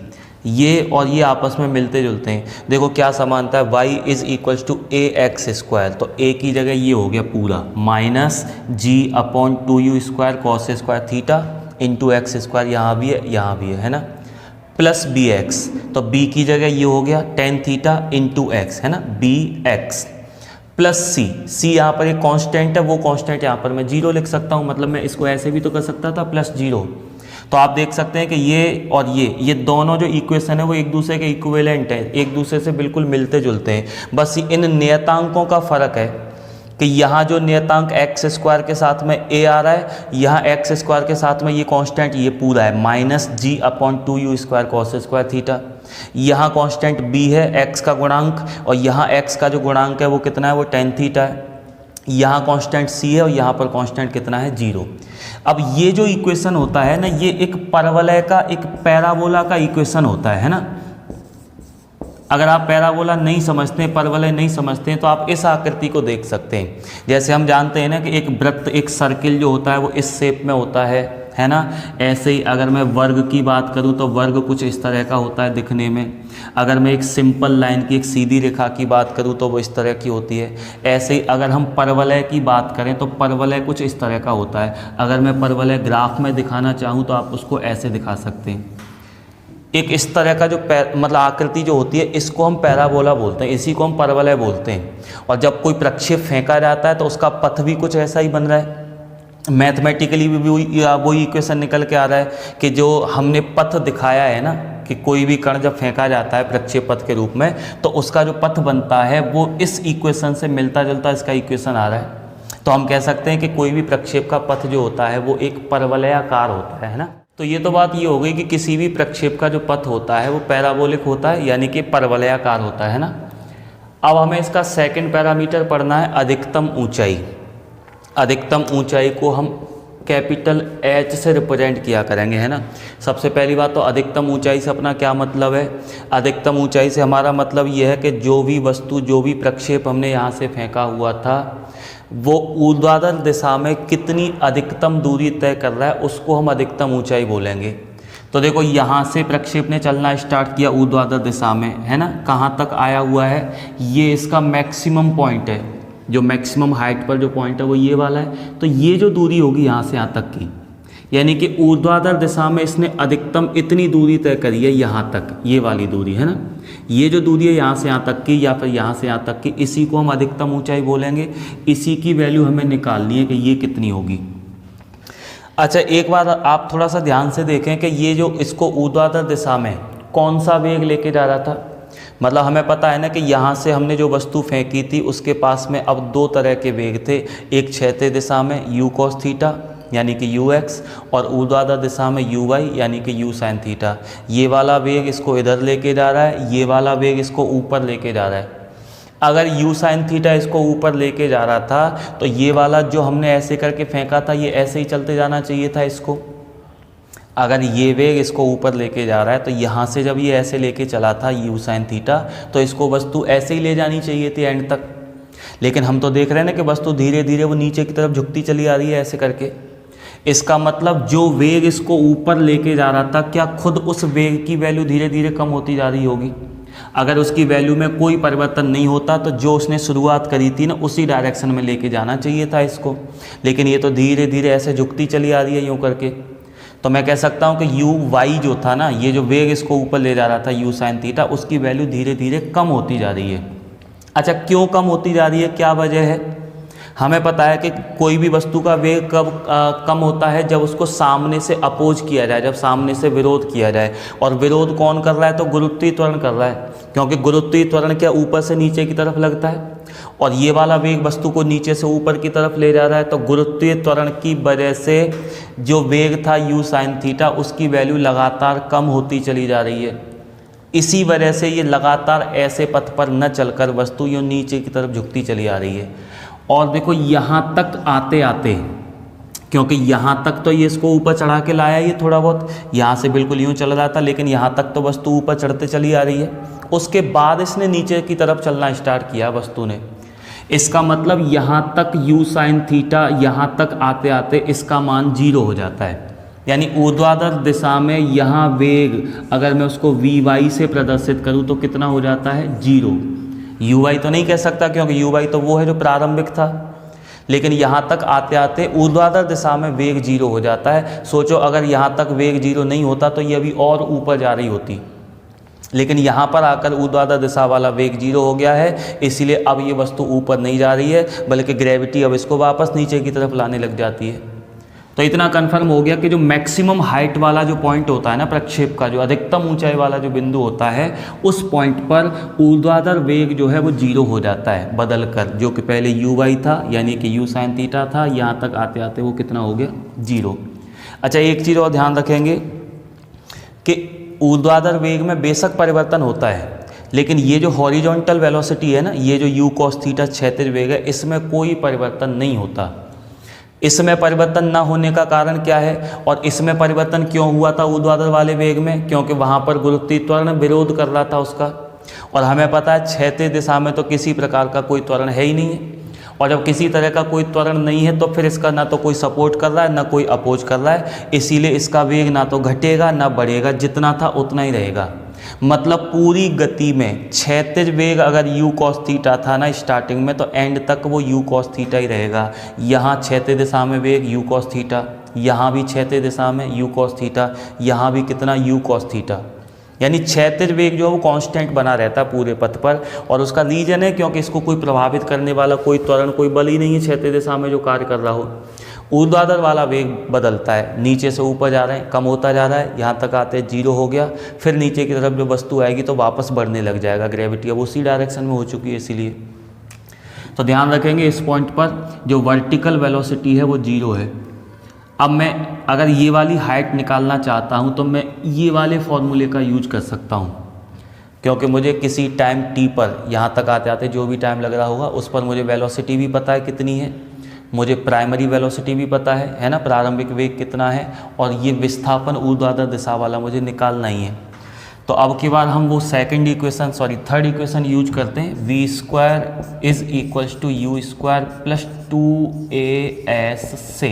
ये और ये आपस में मिलते जुलते हैं। देखो क्या समानता है, y is equals to a x square, तो a की जगह ये हो गया पूरा, minus g upon 2u square cos square theta into x square, यहाँ भी है ना, प्लस बी एक्स, तो b की जगह ये हो गया टेन थीटा इंटू एक्स, है ना, बी एक्स प्लस सी यहाँ पर एक कांस्टेंट है, वो कांस्टेंट यहाँ पर मैं 0 लिख सकता हूँ, मतलब मैं इसको ऐसे भी तो कर सकता था प्लस 0। तो आप देख सकते हैं कि ये और ये दोनों जो इक्वेशन है वो एक दूसरे के इक्विवेलेंट है, एक दूसरे से बिल्कुल मिलते जुलते हैं, बस इन नियतांकों का फ़र्क है कि यहाँ जो नियतांक एक्स स्क्वायर के साथ में a आ रहा है, यहाँ एक्स स्क्वायर के साथ में ये कांस्टेंट ये पूरा है, minus g upon 2u square cos square theta, यहाँ कांस्टेंट b है x का गुणांक, और यहाँ x का जो गुणांक है वो कितना है, वो टेन थीटा है, यहाँ कांस्टेंट c है और यहाँ पर कांस्टेंट कितना है, 0। अब ये जो इक्वेशन होता है ना, ये एक परवलय का, एक पैराबोला का इक्वेशन होता है ना। अगर आप पैराबोला नहीं समझते हैं, परवलय नहीं समझते हैं, तो आप इस आकृति को देख सकते हैं। जैसे हम जानते हैं ना कि एक वृत्त, एक सर्किल जो होता है वो इस शेप में होता है ना। ऐसे ही अगर मैं वर्ग की बात करूं तो वर्ग कुछ इस तरह का होता है दिखने में। अगर मैं एक सिंपल लाइन की, एक सीधी रेखा की बात करूं तो वो इस तरह की होती है। ऐसे ही अगर हम परवलय की बात करें तो परवलय कुछ इस तरह का होता है। अगर मैं परवलय ग्राफ में दिखाना चाहूँ तो आप उसको ऐसे दिखा सकते हैं। एक इस तरह का जो मतलब आकृति जो होती है, इसको हम पैराबोला बोलते हैं, इसी को हम परवलय बोलते हैं। और जब कोई प्रक्षेप फेंका जाता है तो उसका पथ भी कुछ ऐसा ही बन रहा है। मैथमेटिकली भी वही इक्वेशन निकल के आ रहा है कि जो हमने पथ दिखाया है ना, कि कोई भी कण जब फेंका जाता है प्रक्षेप पथ के रूप में, तो उसका जो पथ बनता है वो इस इक्वेशन से मिलता जुलता इसका इक्वेशन आ रहा है। तो हम कह सकते हैं कि कोई भी प्रक्षेप का पथ जो होता है वो एक परवलयाकार होता है ना। तो ये तो बात ये हो गई कि किसी भी प्रक्षेप का जो पथ होता है वो पैराबोलिक होता है, यानी कि परवलयाकार होता है ना। अब हमें इसका सेकंड पैरामीटर पढ़ना है, अधिकतम ऊंचाई। अधिकतम ऊंचाई को हम कैपिटल H से रिप्रेजेंट किया करेंगे, है ना। सबसे पहली बात तो अधिकतम ऊंचाई से अपना क्या मतलब है। अधिकतम ऊंचाई से हमारा मतलब ये है कि जो भी वस्तु, जो भी प्रक्षेप हमने यहाँ से फेंका हुआ था वो ऊर्ध्वाधर दिशा में कितनी अधिकतम दूरी तय कर रहा है, उसको हम अधिकतम ऊंचाई बोलेंगे। तो देखो यहाँ से प्रक्षेप ने चलना स्टार्ट किया ऊर्ध्वाधर दिशा में, है ना। कहाँ तक आया हुआ है, ये इसका मैक्सिमम पॉइंट है, जो मैक्सिमम हाइट पर जो पॉइंट है वो ये वाला है। तो ये जो दूरी होगी यहाँ से यहाँ तक की, यानी कि ऊर्ध्वाधर दिशा में इसने अधिकतम इतनी दूरी तय करी है, यहाँ तक, ये वाली दूरी, है ना। ये जो दूरी है यहाँ से यहाँ तक की या फिर यहाँ से यहाँ तक की, इसी को हम अधिकतम ऊंचाई बोलेंगे। इसी की वैल्यू हमें निकालनी है कि ये कितनी होगी। अच्छा, एक बार आप थोड़ा सा ध्यान से देखें कि ये जो इसको ऊर्ध्वाधर दिशा में कौन सा वेग लेके जा रहा था। मतलब हमें पता है ना कि यहाँ से हमने जो वस्तु फेंकी थी उसके पास में अब दो तरह के वेग थे, एक क्षैतिज दिशा में u cos थीटा यानी कि ux, और ऊर्ध्वाधर दिशा में uy यानी कि u sin थीटा। ये वाला वेग इसको इधर लेके जा रहा है, ये वाला वेग इसको ऊपर लेके जा रहा है। अगर u sin थीटा इसको ऊपर लेके जा रहा था तो ये वाला जो हमने ऐसे करके फेंका था ये ऐसे ही चलते जाना चाहिए था इसको। अगर ये वेग इसको ऊपर लेके जा रहा है तो यहाँ से जब ये ऐसे लेके चला था u sin थीटा, तो इसको वस्तु ऐसे ही ले जानी चाहिए थी एंड तक। लेकिन हम तो देख रहे हैं ना कि वस्तु धीरे धीरे वो नीचे की तरफ झुकती चली आ रही है ऐसे करके। इसका मतलब जो वेग इसको ऊपर लेके जा रहा था, क्या खुद उस वेग की वैल्यू धीरे धीरे कम होती जा रही होगी। अगर उसकी वैल्यू में कोई परिवर्तन नहीं होता तो जो उसने शुरुआत करी थी ना उसी डायरेक्शन में लेके जाना चाहिए था इसको। लेकिन ये तो धीरे धीरे ऐसे झुकती चली आ रही है यूँ करके। तो मैं कह सकता हूँ कि uy जो था ना, ये जो वेग इसको ऊपर ले जा रहा था u sin थीटा, उसकी वैल्यू धीरे धीरे कम होती जा रही है। अच्छा, क्यों कम होती जा रही है, क्या वजह है। हमें पता है कि कोई भी वस्तु का वेग कब कम होता है, जब उसको सामने से अपोज किया जाए, जब सामने से विरोध किया जाए। और विरोध कौन कर रहा है, तो गुरुत्वीय त्वरण कर रहा है, क्योंकि गुरुत्वीय त्वरण क्या ऊपर से नीचे की तरफ लगता है और ये वाला वेग वस्तु को नीचे से ऊपर की तरफ ले जा रहा है। तो गुरुत्वीय त्वरण की वजह से जो वेग था u sin थीटा, उसकी वैल्यू लगातार कम होती चली जा रही है। इसी वजह से ये लगातार ऐसे पथ पर न चलकर वस्तु यूँ नीचे की तरफ झुकती चली आ रही है। और देखो यहाँ तक आते आते, क्योंकि यहाँ तक तो ये इसको ऊपर चढ़ा के लाया ये थोड़ा बहुत, यहाँ से बिल्कुल यूँ चल रहा था, लेकिन यहाँ तक तो वस्तु ऊपर चढ़ते चली आ रही है। उसके बाद इसने नीचे की तरफ चलना स्टार्ट किया वस्तु ने। इसका मतलब यहाँ तक u sin थीटा, यहाँ तक आते आते इसका मान 0 हो जाता है। यानी ऊर्ध्वाधर दिशा में यहाँ वेग अगर मैं उसको vy से प्रदर्शित करूँ तो कितना हो जाता है, 0। uy तो नहीं कह सकता क्योंकि uy तो वो है जो प्रारंभिक था, लेकिन यहाँ तक आते आते ऊर्ध्वाधर दिशा में वेग 0 हो जाता है। सोचो अगर यहाँ तक वेग 0 नहीं होता तो ये अभी और ऊपर जा रही होती, लेकिन यहाँ पर आकर ऊर्ध्वाधर दिशा वाला वेग 0 हो गया है, इसीलिए अब ये वस्तु ऊपर नहीं जा रही है, बल्कि ग्रेविटी अब इसको वापस नीचे की तरफ लाने लग जाती है। तो इतना कंफर्म हो गया कि जो मैक्सिमम हाइट वाला जो पॉइंट होता है ना प्रक्षेप का, जो अधिकतम ऊंचाई वाला जो बिंदु होता है, उस पॉइंट पर ऊर्ध्वाधर वेग जो है वो 0 हो जाता है बदल कर। जो कि पहले uy था यानी कि u sin थीटा था, यहाँ तक आते आते वो कितना हो गया, 0। अच्छा, एक चीज़ और ध्यान रखेंगे कि ऊर्ध्वाधर वेग में बेशक परिवर्तन होता है, लेकिन ये जो हॉरिजॉन्टल वेलोसिटी है ना, ये जो u cos थीटा क्षैतिज वेग है, इसमें कोई परिवर्तन नहीं होता। इसमें परिवर्तन ना होने का कारण क्या है, और इसमें परिवर्तन क्यों हुआ था ऊर्ध्वाधर वाले वेग में, क्योंकि वहाँ पर गुरुत्वीय त्वरण विरोध कर रहा था उसका। और हमें पता है क्षैतिज दिशा में तो किसी प्रकार का कोई त्वरण है ही नहीं है, और जब किसी तरह का कोई त्वरण नहीं है तो फिर इसका ना तो कोई सपोर्ट कर रहा है ना कोई अपोज कर रहा है, इसीलिए इसका वेग ना तो घटेगा ना बढ़ेगा, जितना था उतना ही रहेगा। मतलब पूरी गति में क्षैतिज वेग अगर u cos थीटा था ना स्टार्टिंग में, तो एंड तक वो u cos थीटा ही रहेगा। यहाँ क्षैतिज दिशा में वेग u cos थीटा, यहाँ भी क्षैतिज दिशा में u cos थीटा, यहाँ भी कितना u cos थीटा। यानी क्षैतिज वेग जो है वो कांस्टेंट बना रहता है पूरे पथ पर, और उसका रीजन है क्योंकि इसको कोई प्रभावित करने वाला कोई त्वरण, कोई बल ही नहीं है क्षैतिज दिशा में जो कार्य कर रहा हो। ऊर्ध्वाधर वाला वेग बदलता है, नीचे से ऊपर जा रहे हैं, कम होता जा रहा है, यहाँ तक आते 0 हो गया, फिर नीचे की तरफ जो वस्तु आएगी तो वापस बढ़ने लग जाएगा, ग्रेविटी अब उसी डायरेक्शन में हो चुकी है। इसीलिए तो ध्यान रखेंगे इस पॉइंट पर जो वर्टिकल वेलोसिटी है वो 0 है। अब मैं अगर ये वाली हाइट निकालना चाहता हूँ तो मैं ये वाले फॉर्मूले का यूज कर सकता हूँ, क्योंकि मुझे किसी टाइम t पर यहाँ तक आते आते जो भी टाइम लग रहा होगा उस पर मुझे वेलोसिटी भी पता है कितनी है, मुझे प्राइमरी वेलोसिटी भी पता है ना, प्रारंभिक वेग कितना है, और ये विस्थापन ऊर्ध्वाधर दिशा वाला मुझे निकालना ही है। तो अब की बार हम वो थर्ड इक्वेशन यूज करते हैं, v square is equals to u square plus 2as से,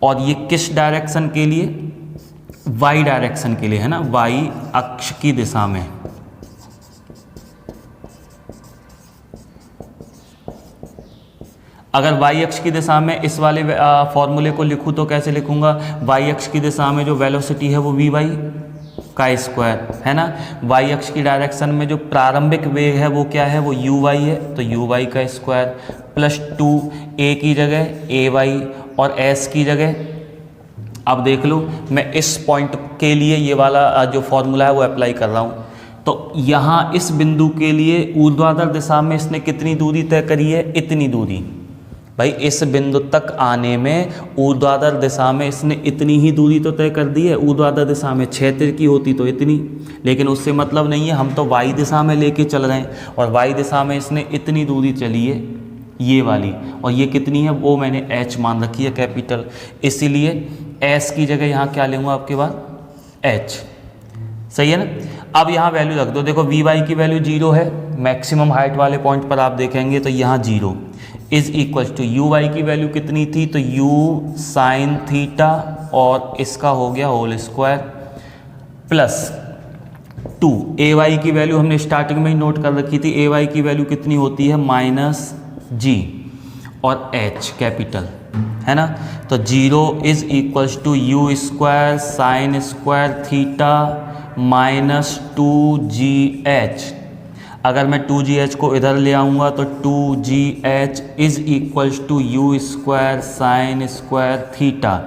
और ये किस डायरेक्शन के लिए, y डायरेक्शन के लिए है ना, y अक्ष की दिशा में। अगर y अक्ष की दिशा में इस वाले फॉर्मूले को लिखूँ तो कैसे लिखूँगा, y अक्ष की दिशा में जो वेलोसिटी है वो vy का स्क्वायर है ना, y अक्ष की डायरेक्शन में जो प्रारंभिक वेग है वो क्या है, वो uy है, तो uy का स्क्वायर प्लस 2 a की जगह ay और s की जगह। अब देख लो मैं इस पॉइंट के लिए ये वाला जो फॉर्मूला है वो अप्लाई कर रहा हूँ। तो यहाँ इस बिंदु के लिए ऊर्ध्वाधर दिशा में इसने कितनी दूरी तय करी है, इतनी दूरी। भाई इस बिंदु तक आने में ऊर्ध्वाधर दिशा में इसने इतनी ही दूरी तो तय कर दी है, ऊर्ध्वाधर दिशा में क्षैतिज की होती तो इतनी, लेकिन उससे मतलब नहीं है, हम तो y दिशा में लेके चल रहे हैं और y दिशा में इसने इतनी दूरी चली है ये वाली, और ये कितनी है वो मैंने h मान रखी है कैपिटल, इसीलिए s की जगह यहाँ क्या लूँगा आपके बाद h। सही है ना। अब यहाँ वैल्यू रख दो, देखो vy की वैल्यू 0 है, मैक्सिमम हाइट वाले पॉइंट पर आप देखेंगे तो यहाँ 0 इज इक्वल टू uy की वैल्यू कितनी थी, तो u साइन थीटा और इसका हो गया होल स्क्वायर प्लस 2 ay की वैल्यू हमने स्टार्टिंग में ही नोट कर रखी थी, ay की वैल्यू कितनी होती है -g और h कैपिटल है ना। तो 0 is equals to u square sine square theta minus 2gh। अगर मैं 2gh को इधर ले आऊँगा तो 2gh is equals to u square sine square theta,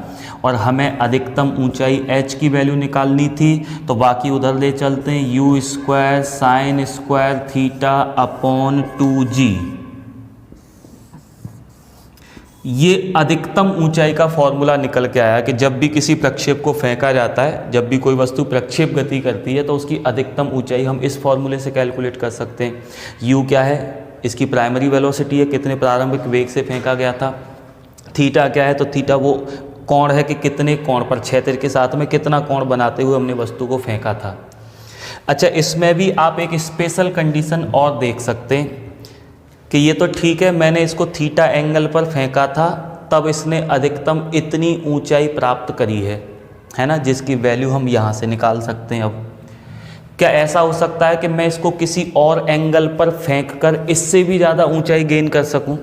और हमें अधिकतम ऊंचाई h की वैल्यू निकालनी थी तो बाकी उधर ले चलते हैं, you square sine square theta upon 2g। ये अधिकतम ऊंचाई का फॉर्मूला निकल के आया कि जब भी किसी प्रक्षेप को फेंका जाता है, जब भी कोई वस्तु प्रक्षेप गति करती है तो उसकी अधिकतम ऊंचाई हम इस फॉर्मूले से कैलकुलेट कर सकते हैं। u क्या है, इसकी प्राइमरी वेलोसिटी है, कितने प्रारंभिक वेग से फेंका गया था। थीटा क्या है, तो थीटा वो कोण है कि कितने कोण पर, क्षैतिज के साथ में कितना कोण बनाते हुए हमने वस्तु को फेंका था। अच्छा, इसमें भी आप एक स्पेशल कंडीशन और देख सकते हैं कि ये तो ठीक है, मैंने इसको थीटा एंगल पर फेंका था तब इसने अधिकतम इतनी ऊंचाई प्राप्त करी है ना, जिसकी वैल्यू हम यहाँ से निकाल सकते हैं। अब क्या ऐसा हो सकता है कि मैं इसको किसी और एंगल पर फेंक कर इससे भी ज़्यादा ऊंचाई गेन कर सकूं,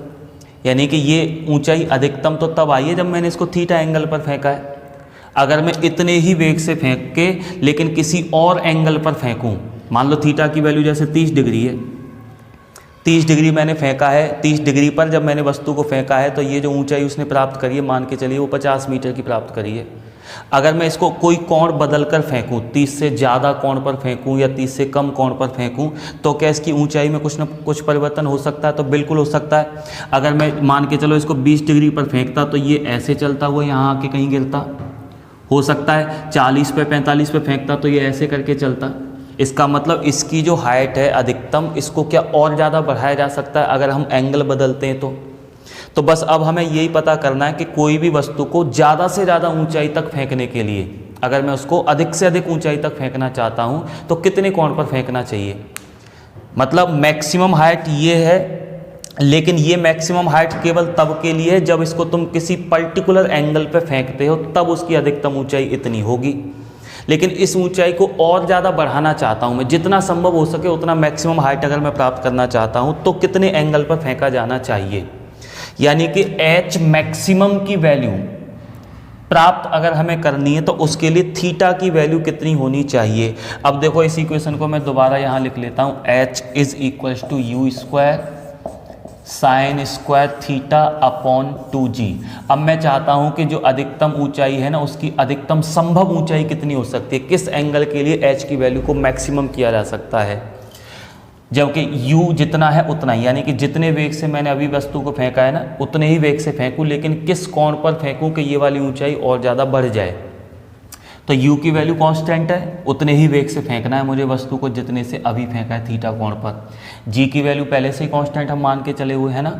यानी कि ये ऊंचाई अधिकतम तो तब आई है जब मैंने इसको थीटा एंगल पर फेंका है। अगर मैं इतने ही वेग से फेंक के लेकिन किसी और एंगल पर फेंकूँ, मान लो थीटा की वैल्यू जैसे 30 डिग्री है, 30 डिग्री मैंने फेंका है, 30 डिग्री पर जब मैंने वस्तु को फेंका है तो ये जो ऊंचाई उसने प्राप्त करी है, मान के चलिए वो 50 मीटर की प्राप्त करी है। अगर मैं इसको कोई कोण बदल कर फेंकूँ, 30 से ज़्यादा कोण पर फेंकूँ या 30 से कम कोण पर फेंकूँ, तो क्या इसकी ऊंचाई में कुछ न कुछ परिवर्तन हो सकता है? तो बिल्कुल हो सकता है। अगर मैं मान के चलो इसको 20 डिग्री पर फेंकता तो ये ऐसे चलता हुआ यहाँ आके कहीं गिरता, हो सकता है 40 पे 45 पे फेंकता तो ये ऐसे करके चलता। इसका मतलब इसकी जो हाइट है अधिकतम, इसको क्या और ज़्यादा बढ़ाया जा सकता है अगर हम एंगल बदलते हैं तो बस अब हमें यही पता करना है कि कोई भी वस्तु को ज़्यादा से ज़्यादा ऊंचाई तक फेंकने के लिए, अगर मैं उसको अधिक से अधिक ऊंचाई तक फेंकना चाहता हूं तो कितने कोण पर फेंकना चाहिए। मतलब मैक्सिमम हाइट ये है, लेकिन ये मैक्सिमम हाइट केवल तब के लिए है जब इसको तुम किसी पर्टिकुलर एंगल पर फेंकते हो, तब उसकी अधिकतम ऊंचाई इतनी होगी। लेकिन इस ऊंचाई को और ज़्यादा बढ़ाना चाहता हूं मैं, जितना संभव हो सके उतना मैक्सिमम हाइट अगर मैं प्राप्त करना चाहता हूं तो कितने एंगल पर फेंका जाना चाहिए, यानी कि h मैक्सिमम की वैल्यू प्राप्त अगर हमें करनी है तो उसके लिए थीटा की वैल्यू कितनी होनी चाहिए। अब देखो इस इक्वेशन को मैं दोबारा यहाँ लिख लेता हूँ, h is equals to u square sine square theta upon 2g। अब मैं चाहता हूं कि जो अधिकतम ऊंचाई है ना, उसकी अधिकतम संभव ऊंचाई कितनी हो सकती है, किस एंगल के लिए h की वैल्यू को मैक्सिमम किया जा सकता है, जबकि u जितना है उतना ही, यानी कि जितने वेग से मैंने अभी वस्तु को फेंका है ना उतने ही वेग से फेंकूं, लेकिन किस कोण पर फेंकूं कि ये वाली ऊंचाई और ज़्यादा बढ़ जाए। तो u की वैल्यू कांस्टेंट है, उतने ही वेग से फेंकना है मुझे वस्तु को जितने से अभी फेंका है थीटा कोण पर। g की वैल्यू पहले से ही कांस्टेंट हम मान के चले हुए हैं ना,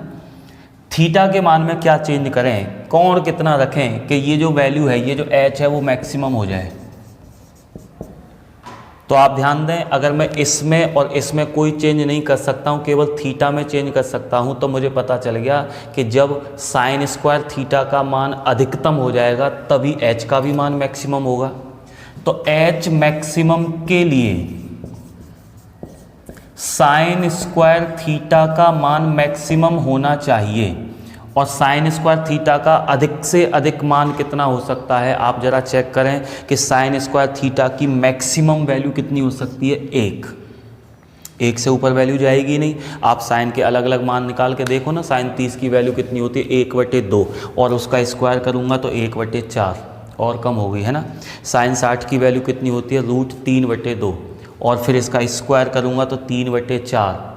थीटा के मान में क्या चेंज करें, कोण कितना रखें कि ये जो वैल्यू है, ये जो h है वो मैक्सिमम हो जाए। तो आप ध्यान दें, अगर मैं इसमें और इसमें कोई चेंज नहीं कर सकता हूँ, केवल थीटा में चेंज कर सकता हूँ, तो मुझे पता चल गया कि जब साइन स्क्वायर थीटा का मान अधिकतम हो जाएगा तभी h का भी मान मैक्सिमम होगा। तो h मैक्सिमम के लिए साइन स्क्वायर थीटा का मान मैक्सिमम होना चाहिए, और साइन स्क्वायर थीटा का अधिक से अधिक मान कितना हो सकता है, आप जरा चेक करें कि साइन स्क्वायर थीटा की मैक्सिमम वैल्यू कितनी हो सकती है, 1 से ऊपर वैल्यू जाएगी नहीं। आप साइन के अलग अलग मान निकाल के देखो ना, साइन 30 की वैल्यू कितनी होती है, 1/2, और उसका स्क्वायर करूँगा तो 1/4 और कम हो गई है ना। साइन 60 की वैल्यू कितनी होती है, √3/2, और फिर इसका स्क्वायर करूँगा तो 3/4,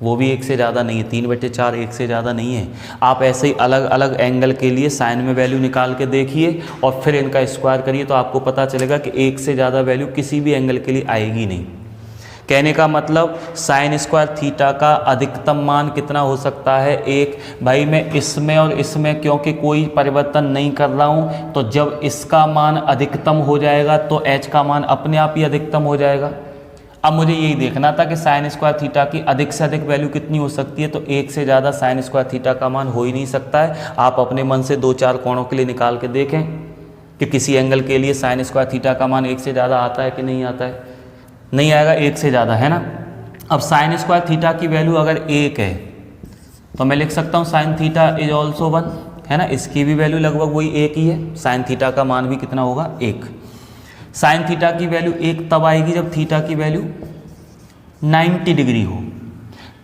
वो भी 1 से ज़्यादा नहीं है, 3/4 1 से ज़्यादा नहीं है। आप ऐसे ही अलग अलग एंगल के लिए साइन में वैल्यू निकाल के देखिए और फिर इनका स्क्वायर करिए, तो आपको पता चलेगा कि 1 से ज़्यादा वैल्यू किसी भी एंगल के लिए आएगी नहीं। कहने का मतलब साइन स्क्वायर थीटा का अधिकतम मान कितना हो सकता है, 1। भाई मैं इसमें और इसमें क्योंकि कोई परिवर्तन नहीं कर रहा हूँ, तो जब इसका मान अधिकतम हो जाएगा तो h का मान अपने आप ही अधिकतम हो जाएगा। अब मुझे यही देखना था कि साइन स्क्वायर थीटा की अधिक से अधिक वैल्यू कितनी हो सकती है, तो 1 से ज़्यादा साइन स्क्वायर थीटा का मान हो ही नहीं सकता है। आप अपने मन से 2-4 कोणों के लिए निकाल के देखें कि किसी एंगल के लिए साइन स्क्वायर थीटा का मान 1 से ज़्यादा आता है कि नहीं आता है, नहीं आएगा, 1 से ज़्यादा है ना। अब साइन स्क्वायर थीटा की वैल्यू अगर 1 है तो मैं लिख सकता हूँ साइन थीटा इज ऑल्सो 1, है ना। इसकी भी वैल्यू लगभग वही 1 ही है, साइन थीटा का मान भी कितना होगा, 1। साइन थीटा की वैल्यू 1 तब आएगी जब थीटा की वैल्यू 90 डिग्री हो।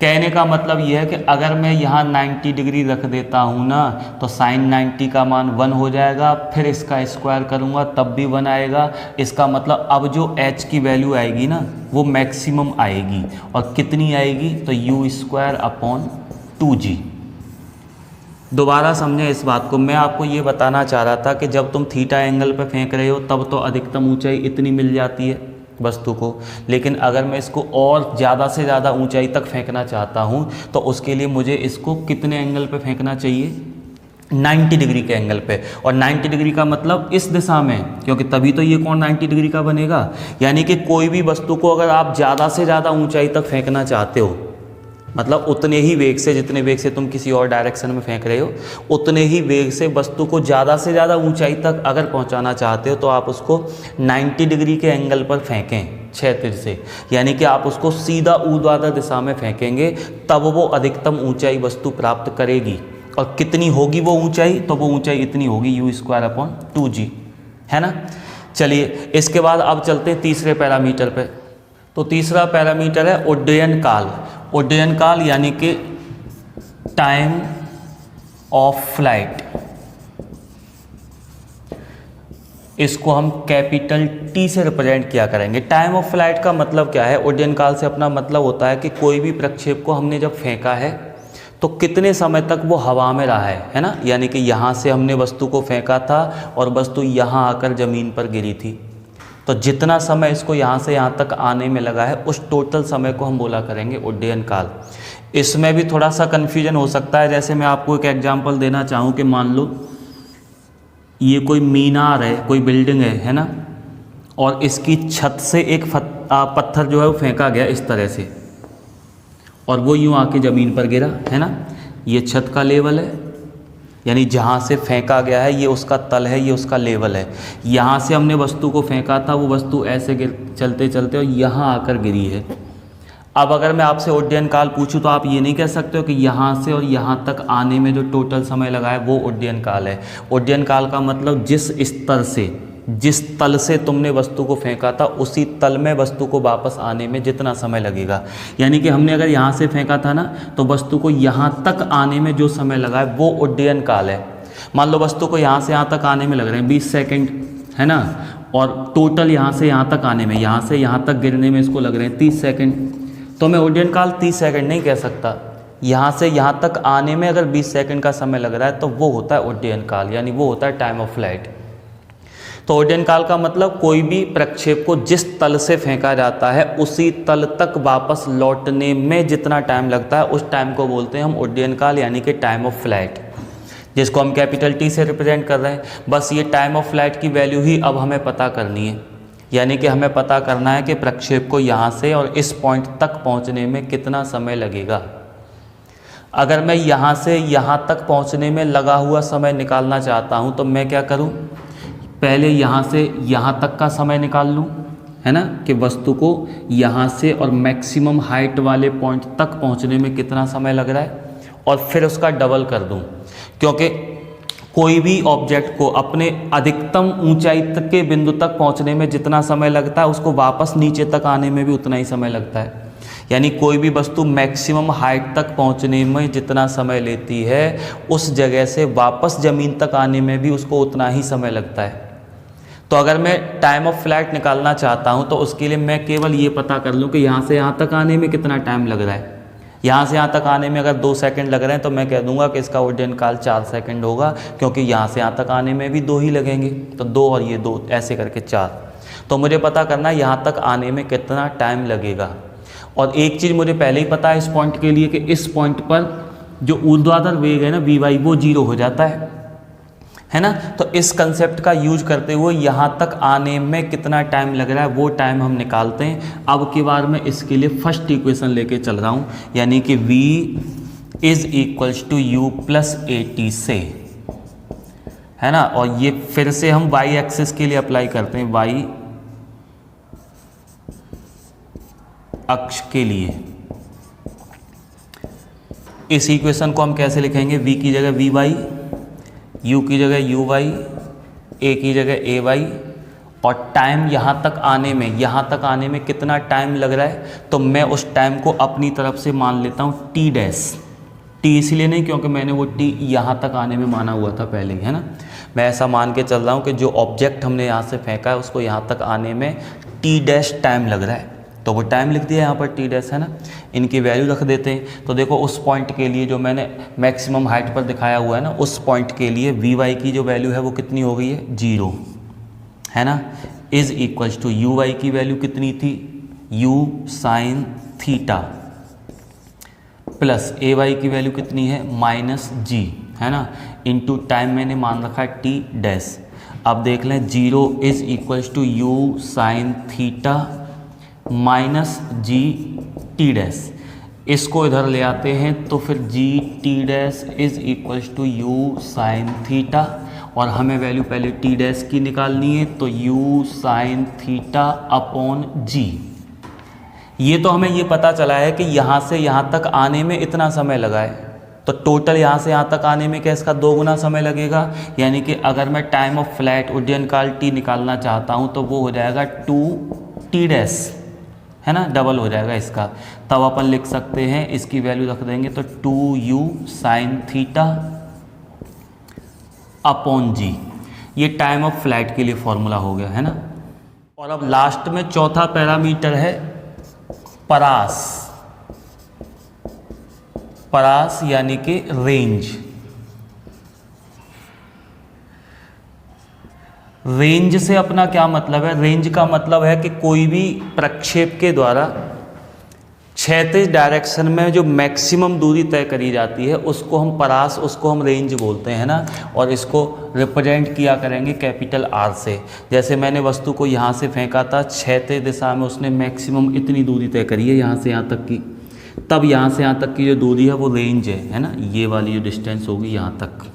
कहने का मतलब यह है कि अगर मैं यहाँ 90 डिग्री रख देता हूँ ना, तो साइन 90 का मान 1 हो जाएगा, फिर इसका स्क्वायर करूँगा तब भी 1 आएगा। इसका मतलब अब जो h की वैल्यू आएगी ना वो मैक्सिमम आएगी, और कितनी आएगी, तो u²/2g। दोबारा समझें इस बात को, मैं आपको ये बताना चाह रहा था कि जब तुम थीटा एंगल पे फेंक रहे हो तब तो अधिकतम ऊंचाई इतनी मिल जाती है वस्तु को, लेकिन अगर मैं इसको और ज़्यादा से ज़्यादा ऊंचाई तक फेंकना चाहता हूँ तो उसके लिए मुझे इसको कितने एंगल पे फेंकना चाहिए, 90 डिग्री के एंगल पे। और 90 डिग्री का मतलब इस दिशा में, क्योंकि तभी तो ये कोण 90 डिग्री का बनेगा। यानी कि कोई भी वस्तु को अगर आप ज़्यादा से ज़्यादा ऊंचाई तक फेंकना चाहते हो, मतलब उतने ही वेग से, जितने वेग से तुम किसी और डायरेक्शन में फेंक रहे हो, उतने ही वेग से वस्तु को ज़्यादा से ज़्यादा ऊंचाई तक अगर पहुंचाना चाहते हो तो आप उसको 90 डिग्री के एंगल पर फेंकें क्षैतिज से, यानी कि आप उसको सीधा ऊर्ध्वाधर दिशा में फेंकेंगे, तब वो अधिकतम ऊंचाई वस्तु प्राप्त करेगी। और कितनी होगी वो ऊंचाई, तो वो ऊंचाई इतनी होगी u²/2g, है ना। चलिए इसके बाद अब चलते हैं तीसरे पैरामीटर पे। तो तीसरा पैरामीटर है उड्डयन काल। उड्डयन काल यानी कि टाइम ऑफ फ्लाइट, इसको हम कैपिटल T से रिप्रेजेंट किया करेंगे। टाइम ऑफ फ्लाइट का मतलब क्या है, उड्डयन काल से अपना मतलब होता है कि कोई भी प्रक्षेप को हमने जब फेंका है तो कितने समय तक वो हवा में रहा है ना। यानी कि यहाँ से हमने वस्तु को फेंका था और वस्तु यहाँ आकर ज़मीन पर गिरी थी, तो जितना समय इसको यहाँ से यहाँ तक आने में लगा है उस टोटल समय को हम बोला करेंगे उड्डयन काल। इसमें भी थोड़ा सा कन्फ्यूजन हो सकता है। जैसे मैं आपको एक एग्जांपल देना चाहूँ कि मान लो ये कोई मीनार है, कोई बिल्डिंग है ना, और इसकी छत से एक पत्थर जो है वो फेंका गया इस तरह से, और वो यूँ आके ज़मीन पर गिरा, है ना। ये छत का लेवल है, यानी जहाँ से फेंका गया है ये उसका तल है, ये उसका लेवल है। यहाँ से हमने वस्तु को फेंका था, वो वस्तु ऐसे चलते चलते और यहाँ आकर गिरी है। अब अगर मैं आपसे उड्डयन काल पूछूं तो आप ये नहीं कह सकते हो कि यहाँ से और यहाँ तक आने में जो टोटल समय लगा है वो उड्डयन काल है। उड्डयन काल का मतलब जिस स्तर से, जिस तल से तुमने वस्तु को फेंका था उसी तल में वस्तु को वापस आने में जितना समय लगेगा। यानी कि हमने अगर यहाँ से फेंका था ना, तो वस्तु को यहाँ तक आने में जो समय लगा है वो उड्डयन काल है। मान लो वस्तु को यहाँ से यहाँ तक आने में लग रहे हैं 20 सेकंड, है ना, और टोटल यहाँ से यहाँ तक आने में, यहाँ से यहाँ तक गिरने में इसको लग रहे हैं 30 सेकंड, तो मैं उड्डयन काल 30 सेकंड नहीं कह सकता। यहाँ से यहाँ तक आने में अगर 20 सेकंड का समय लग रहा है तो वो होता है उड्डयन काल, यानी वो होता है टाइम ऑफ फ्लाइट। तो ओडियन काल का मतलब कोई भी प्रक्षेप को जिस तल से फेंका जाता है उसी तल तक वापस लौटने में जितना टाइम लगता है उस टाइम को बोलते हैं हम ओडियन काल, यानी कि टाइम ऑफ फ्लाइट, जिसको हम कैपिटल टी से रिप्रेजेंट कर रहे हैं। बस ये टाइम ऑफ फ्लाइट की वैल्यू ही अब हमें पता करनी है, यानी कि हमें पता करना है कि प्रक्षेप को यहाँ से और इस पॉइंट तक पहुँचने में कितना समय लगेगा। अगर मैं यहाँ से यहाँ तक पहुँचने में लगा हुआ समय निकालना चाहता हूँ तो मैं क्या करूँ, पहले यहाँ से यहाँ तक का समय निकाल लूँ, है ना, कि वस्तु को यहाँ से और मैक्सिमम हाइट वाले पॉइंट तक पहुँचने में कितना समय लग रहा है, और फिर उसका डबल कर दूँ, क्योंकि कोई भी ऑब्जेक्ट को अपने अधिकतम ऊंचाई तक के बिंदु तक पहुँचने में जितना समय लगता है उसको वापस नीचे तक आने में भी उतना ही समय लगता है। यानी कोई भी वस्तु मैक्सिमम हाइट तक पहुंचने में जितना समय लेती है उस जगह से वापस ज़मीन तक आने में भी उसको उतना ही समय लगता है। तो अगर मैं टाइम ऑफ फ्लाइट निकालना चाहता हूं तो उसके लिए मैं केवल ये पता कर लूं कि यहाँ से यहाँ तक आने में कितना टाइम लग रहा है। यहाँ से यहाँ तक आने में अगर 2 सेकंड लग रहे हैं तो मैं कह दूंगा कि इसका ओडियन काल 4 सेकंड होगा, क्योंकि यहाँ से यहाँ तक आने में भी 2 ही लगेंगे, तो 2 और ये 2 ऐसे करके 4। तो मुझे पता करना है यहाँ तक आने में कितना टाइम लगेगा। और एक चीज़ मुझे पहले ही पता है इस पॉइंट के लिए कि इस पॉइंट पर जो ऊर्ध्वाधर वेग है ना वी वो 0 हो जाता है ना। तो इस कंसेप्ट का यूज करते हुए यहाँ तक आने में कितना टाइम लग रहा है वो टाइम हम निकालते हैं। अब की बार मैं इसके लिए फर्स्ट इक्वेशन लेके चल रहा हूँ, यानी कि v is equals to u plus AT से, है ना। और ये फिर से हम y एक्सिस के लिए अप्लाई करते हैं, y अक्ष के लिए। इस इक्वेशन को हम कैसे लिखेंगे, v की जगह vy, u की जगह uy, a की जगह ay, और टाइम यहाँ तक आने में कितना टाइम लग रहा है तो मैं उस टाइम को अपनी तरफ से मान लेता हूँ t डैश। t इसलिए नहीं क्योंकि मैंने वो t यहाँ तक आने में माना हुआ था पहले ही, है ना। मैं ऐसा मान के चल रहा हूँ कि जो ऑब्जेक्ट हमने यहाँ से फेंका है उसको यहाँ तक आने में t डैश टाइम लग रहा है, तो वो टाइम लिख दिया यहाँ पर t डैश, है ना। इनकी वैल्यू रख देते हैं। तो देखो उस पॉइंट के लिए जो मैंने मैक्सिमम हाइट पर दिखाया हुआ है ना, उस पॉइंट के लिए vy की जो वैल्यू है वो कितनी हो गई है, 0, है ना। इज इक्वल्स टू uy की वैल्यू कितनी थी, u sine theta, plus ay की वैल्यू कितनी है, माइनस g, है ना, इनटू टाइम मैंने मान रखा है t डैश। अब देख लें 0 is equals to u sine theta minus g t dash, इसको इधर ले आते हैं तो फिर g t dash is equals to u sine theta, और हमें वैल्यू पहले टी डैश की निकालनी है तो यू साइन थीटा अपॉन जी। ये तो हमें ये पता चला है कि यहाँ से यहाँ तक आने में इतना समय लगा है, तो टोटल यहाँ से यहाँ तक आने में क्या इसका 2 गुना समय लगेगा। यानी कि अगर मैं टाइम ऑफ फ्लाइट उड्डयन काल टी निकालना चाहता हूँ तो वो हो जाएगा 2t डैश, है ना, डबल हो जाएगा इसका। तब अपन लिख सकते हैं, इसकी वैल्यू रख देंगे तो 2u साइन थीटा अपॉन जी। ये टाइम ऑफ फ्लाइट के लिए फॉर्मूला हो गया, है ना। और अब लास्ट में चौथा पैरामीटर है परास, परास यानी कि रेंज। रेंज से अपना क्या मतलब है, रेंज का मतलब है कि कोई भी प्रक्षेप के द्वारा क्षैतिज डायरेक्शन में जो मैक्सिमम दूरी तय करी जाती है उसको हम परास, उसको हम रेंज बोलते हैं ना। और इसको रिप्रेजेंट किया करेंगे कैपिटल R से। जैसे मैंने वस्तु को यहाँ से फेंका था, क्षैतिज दिशा में उसने मैक्सिमम इतनी दूरी तय करी है यहाँ से यहाँ तक की, तब यहाँ से यहाँ तक की जो दूरी है वो रेंज है ना। ये वाली जो डिस्टेंस होगी यहाँ तक,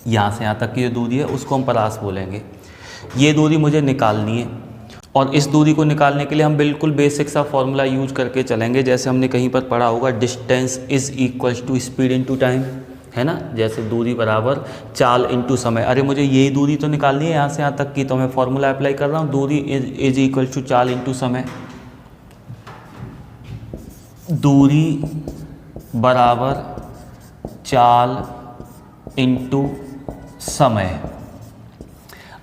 यहाँ से यहाँ तक की जो दूरी है उसको हम परास बोलेंगे। ये दूरी मुझे निकालनी है, और इस दूरी को निकालने के लिए हम बिल्कुल बेसिक सा फॉर्मूला यूज करके चलेंगे। जैसे हमने कहीं पर पढ़ा होगा, distance is equals to speed into time, है ना। जैसे दूरी बराबर चाल इनटू समय। अरे मुझे यही दूरी तो निकालनी है यहाँ से यहाँ तक की, तो मैं फॉर्मूला अप्लाई कर रहा हूँ, दूरी इज इक्वल्स टू चाल इनटू समय। दूरी बराबर चाल इनटू समय।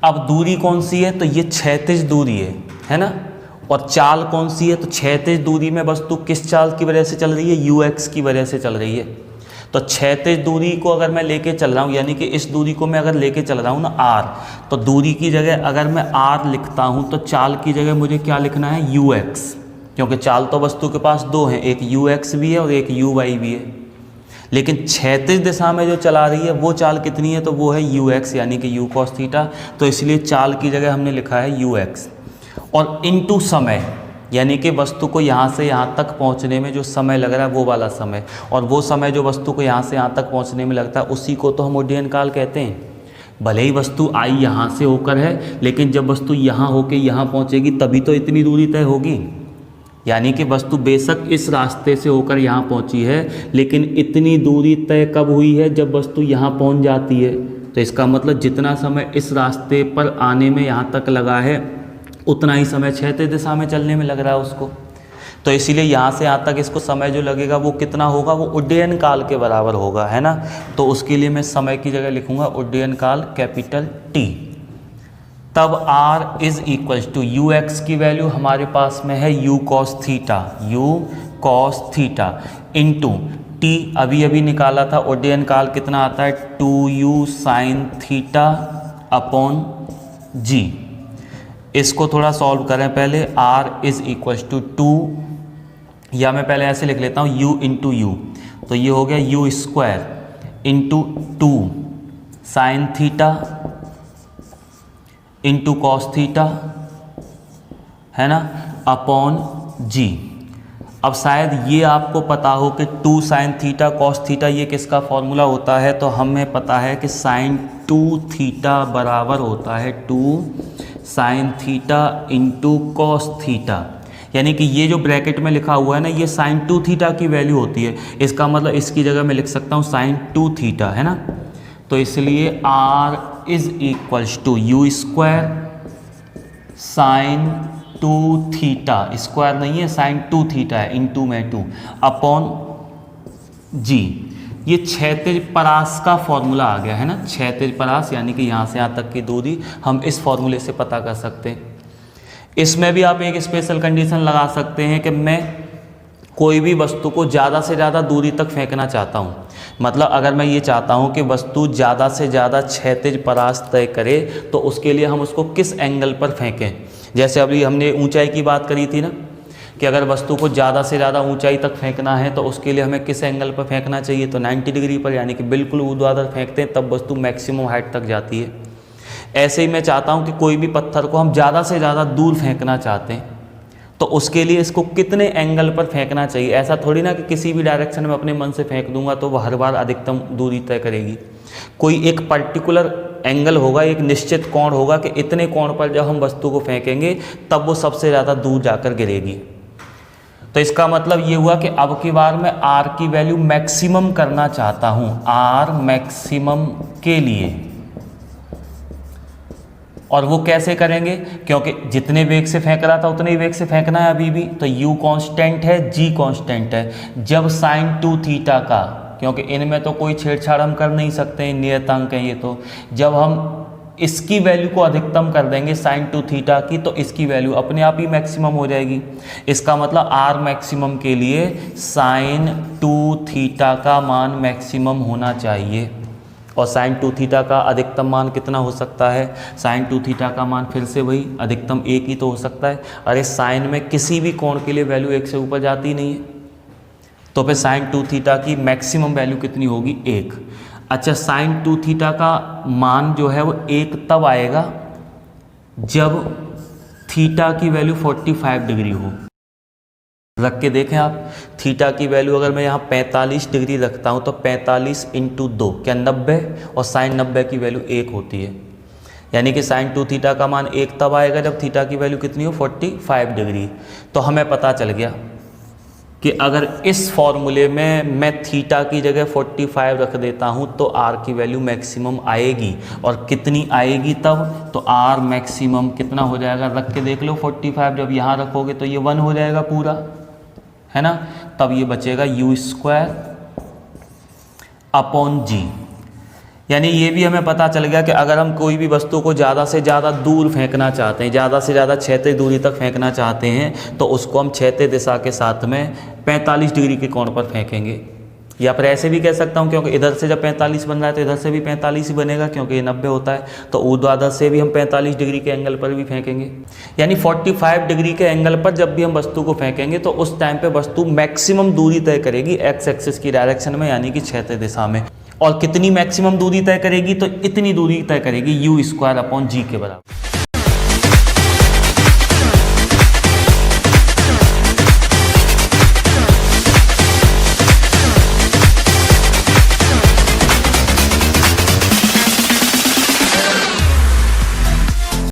अब दूरी कौन सी है, तो ये क्षैतिज दूरी है ना। और चाल कौन सी है, तो क्षैतिज दूरी में वस्तु किस चाल की वजह से चल रही है, ux की वजह से चल रही है। तो क्षैतिज दूरी को अगर मैं लेके चल रहा हूँ, यानी कि इस दूरी को मैं अगर लेके चल रहा हूँ ना r, तो दूरी की जगह अगर मैं r लिखता हूँ तो चाल की जगह मुझे क्या लिखना है, ux, क्योंकि चाल तो वस्तु के पास दो हैं, एक ux भी है और एक uy भी है। लेकिन क्षैतिज दिशा में जो चला रही है वो चाल कितनी है, तो वो है ux, यानी कि u cos थीटा। तो इसलिए चाल की जगह हमने लिखा है ux। और इनटू समय, यानी कि वस्तु को यहाँ से यहाँ तक पहुँचने में जो समय लग रहा है वो वाला समय, और वो समय जो वस्तु को यहाँ से यहाँ तक पहुँचने में लगता है उसी को तो हम उड्डयन काल कहते हैं। भले ही वस्तु आई यहाँ से होकर है, लेकिन जब वस्तु यहाँ होकर यहाँ पहुँचेगी तभी तो इतनी दूरी तय होगी। यानी कि वस्तु बेशक इस रास्ते से होकर यहाँ पहुँची है, लेकिन इतनी दूरी तय कब हुई है, जब वस्तु यहाँ पहुँच जाती है। तो इसका मतलब जितना समय इस रास्ते पर आने में यहाँ तक लगा है उतना ही समय क्षैतिज दिशा में चलने में लग रहा है उसको। तो इसीलिए यहाँ से यहाँ तक इसको समय जो लगेगा वो कितना होगा, वो उड्डयन काल के बराबर होगा, है ना। तो उसके लिए मैं समय की जगह लिखूँगा उड्डयन काल कैपिटल T। तब r is equals to ux की वैल्यू हमारे पास में है u cos theta into t, अभी निकाला था, उड्डयन काल कितना आता है 2u sin theta upon g। इसको थोड़ा सॉल्व करें पहले। r इज इक्वल्स टू 2, या मैं पहले ऐसे लिख लेता हूँ u इंटू यू, तो ये हो गया u square into 2 sign theta into cos theta, है ना, अपॉन जी। अब शायद ये आपको पता हो कि 2 साइन थीटा कॉस थीटा ये किसका फॉर्मूला होता है, तो हमें पता है कि साइन 2 थीटा बराबर होता है 2 sign theta into cos theta. यानी कि ये जो ब्रैकेट में लिखा हुआ है ना, ये साइन 2 थीटा की वैल्यू होती है। इसका मतलब इसकी जगह मैं लिख सकता हूँ साइन 2 थीटा, है ना। तो इसलिए r is equals to u square sine 2 theta, square नहीं है, साइन 2 थीटा है, इंटू में 2 अपॉन जी। ये क्षैतिज परास का फॉर्मूला आ गया, है ना। क्षैतिज परास यानी कि यहाँ से यहाँ तक की दूरी हम इस फॉर्मूले से पता कर सकते हैं। इसमें भी आप एक स्पेशल कंडीशन लगा सकते हैं कि मैं कोई भी वस्तु को ज़्यादा से ज़्यादा दूरी तक फेंकना चाहता हूँ। मतलब अगर मैं ये चाहता हूँ कि वस्तु ज़्यादा से ज़्यादा क्षैतिज परास तय करे, तो उसके लिए हम उसको किस एंगल पर फेंकें। जैसे अभी हमने ऊंचाई की बात करी थी ना, कि अगर वस्तु को ज़्यादा से ज़्यादा ऊंचाई तक फेंकना है तो उसके लिए हमें किस एंगल पर फेंकना चाहिए, तो 90 डिग्री पर, यानी कि बिल्कुल ऊर्ध्वाधर फेंकते हैं तब वस्तु मैक्सिमम हाइट तक जाती है। ऐसे ही मैं चाहता हूँ कि कोई भी पत्थर को हम ज़्यादा से ज़्यादा दूर फेंकना चाहते हैं, तो उसके लिए इसको कितने एंगल पर फेंकना चाहिए। ऐसा थोड़ी ना कि किसी भी डायरेक्शन में अपने मन से फेंक दूंगा तो वह हर बार अधिकतम दूरी तय करेगी। कोई एक पर्टिकुलर एंगल होगा, एक निश्चित कोण होगा कि इतने कोण पर जब हम वस्तु को फेंकेंगे तब वो सबसे ज़्यादा दूर जाकर गिरेगी। तो इसका मतलब ये हुआ कि अब की बार मैं r की वैल्यू मैक्सिमम करना चाहता हूँ, r मैक्सिमम के लिए। और वो कैसे करेंगे, क्योंकि जितने वेग से फेंक रहा था उतने ही वेग से फेंकना है अभी भी, तो u कांस्टेंट है, g कांस्टेंट है। जब साइन 2 थीटा का, क्योंकि इनमें तो कोई छेड़छाड़ हम कर नहीं सकते, नियतांक है ये, तो जब हम इसकी वैल्यू को अधिकतम कर देंगे साइन 2 थीटा की, तो इसकी वैल्यू अपने आप ही मैक्सिमम हो जाएगी। इसका मतलब r मैक्सिमम के लिए साइन 2 थीटा का मान मैक्सिमम होना चाहिए। और साइन 2 थीटा का अधिकतम मान कितना हो सकता है, साइन 2 थीटा का मान फिर से वही अधिकतम 1 ही तो हो सकता है। अरे साइन में किसी भी कोण के लिए वैल्यू 1 से ऊपर जाती नहीं है, तो फिर साइन 2 थीटा की मैक्सिमम वैल्यू कितनी होगी, 1। अच्छा, साइन 2 थीटा का मान जो है वो 1 तब आएगा जब थीटा की वैल्यू 45 डिग्री हो। रख के देखें आप, थीटा की वैल्यू अगर मैं यहाँ 45 डिग्री रखता हूँ तो 45 इंटू 2 क्या 90, और साइन 90 की वैल्यू 1 होती है। यानी कि साइन 2 थीटा का मान 1 तब आएगा जब थीटा की वैल्यू कितनी हो, 45 डिग्री। तो हमें पता चल गया कि अगर इस फॉर्मूले में मैं थीटा की जगह 45 रख देता हूँ तो r की वैल्यू मैक्सिमम आएगी। और कितनी आएगी तब, तो r मैक्सिमम कितना हो जाएगा, रख के देख लो 45, जब यहाँ रखोगे तो ये 1 हो जाएगा पूरा, है ना। तब ये बचेगा u स्क्वायर अपॉन जी। यानी ये भी हमें पता चल गया कि अगर हम कोई भी वस्तु को ज़्यादा से ज़्यादा दूर फेंकना चाहते हैं, ज़्यादा से ज़्यादा क्षैतिज दूरी तक फेंकना चाहते हैं, तो उसको हम क्षैतिज दिशा के साथ में 45 डिग्री के कोण पर फेंकेंगे। या फिर ऐसे भी कह सकता हूँ, क्योंकि इधर से जब 45 बन रहा है तो इधर से भी 45 ही बनेगा, क्योंकि ये 90 होता है, तो ऊर्ध्वाधर से भी हम 45 डिग्री के एंगल पर भी फेंकेंगे। यानी 45 डिग्री के एंगल पर जब भी हम वस्तु को फेंकेंगे तो उस टाइम पे वस्तु मैक्सिमम दूरी तय करेगी एक्स एक्सिस की डायरेक्शन में, यानी कि क्षैतिज दिशा में। और कितनी मैक्सिमम दूरी तय करेगी, तो इतनी दूरी तय करेगी u² अपॉन g के बराबर।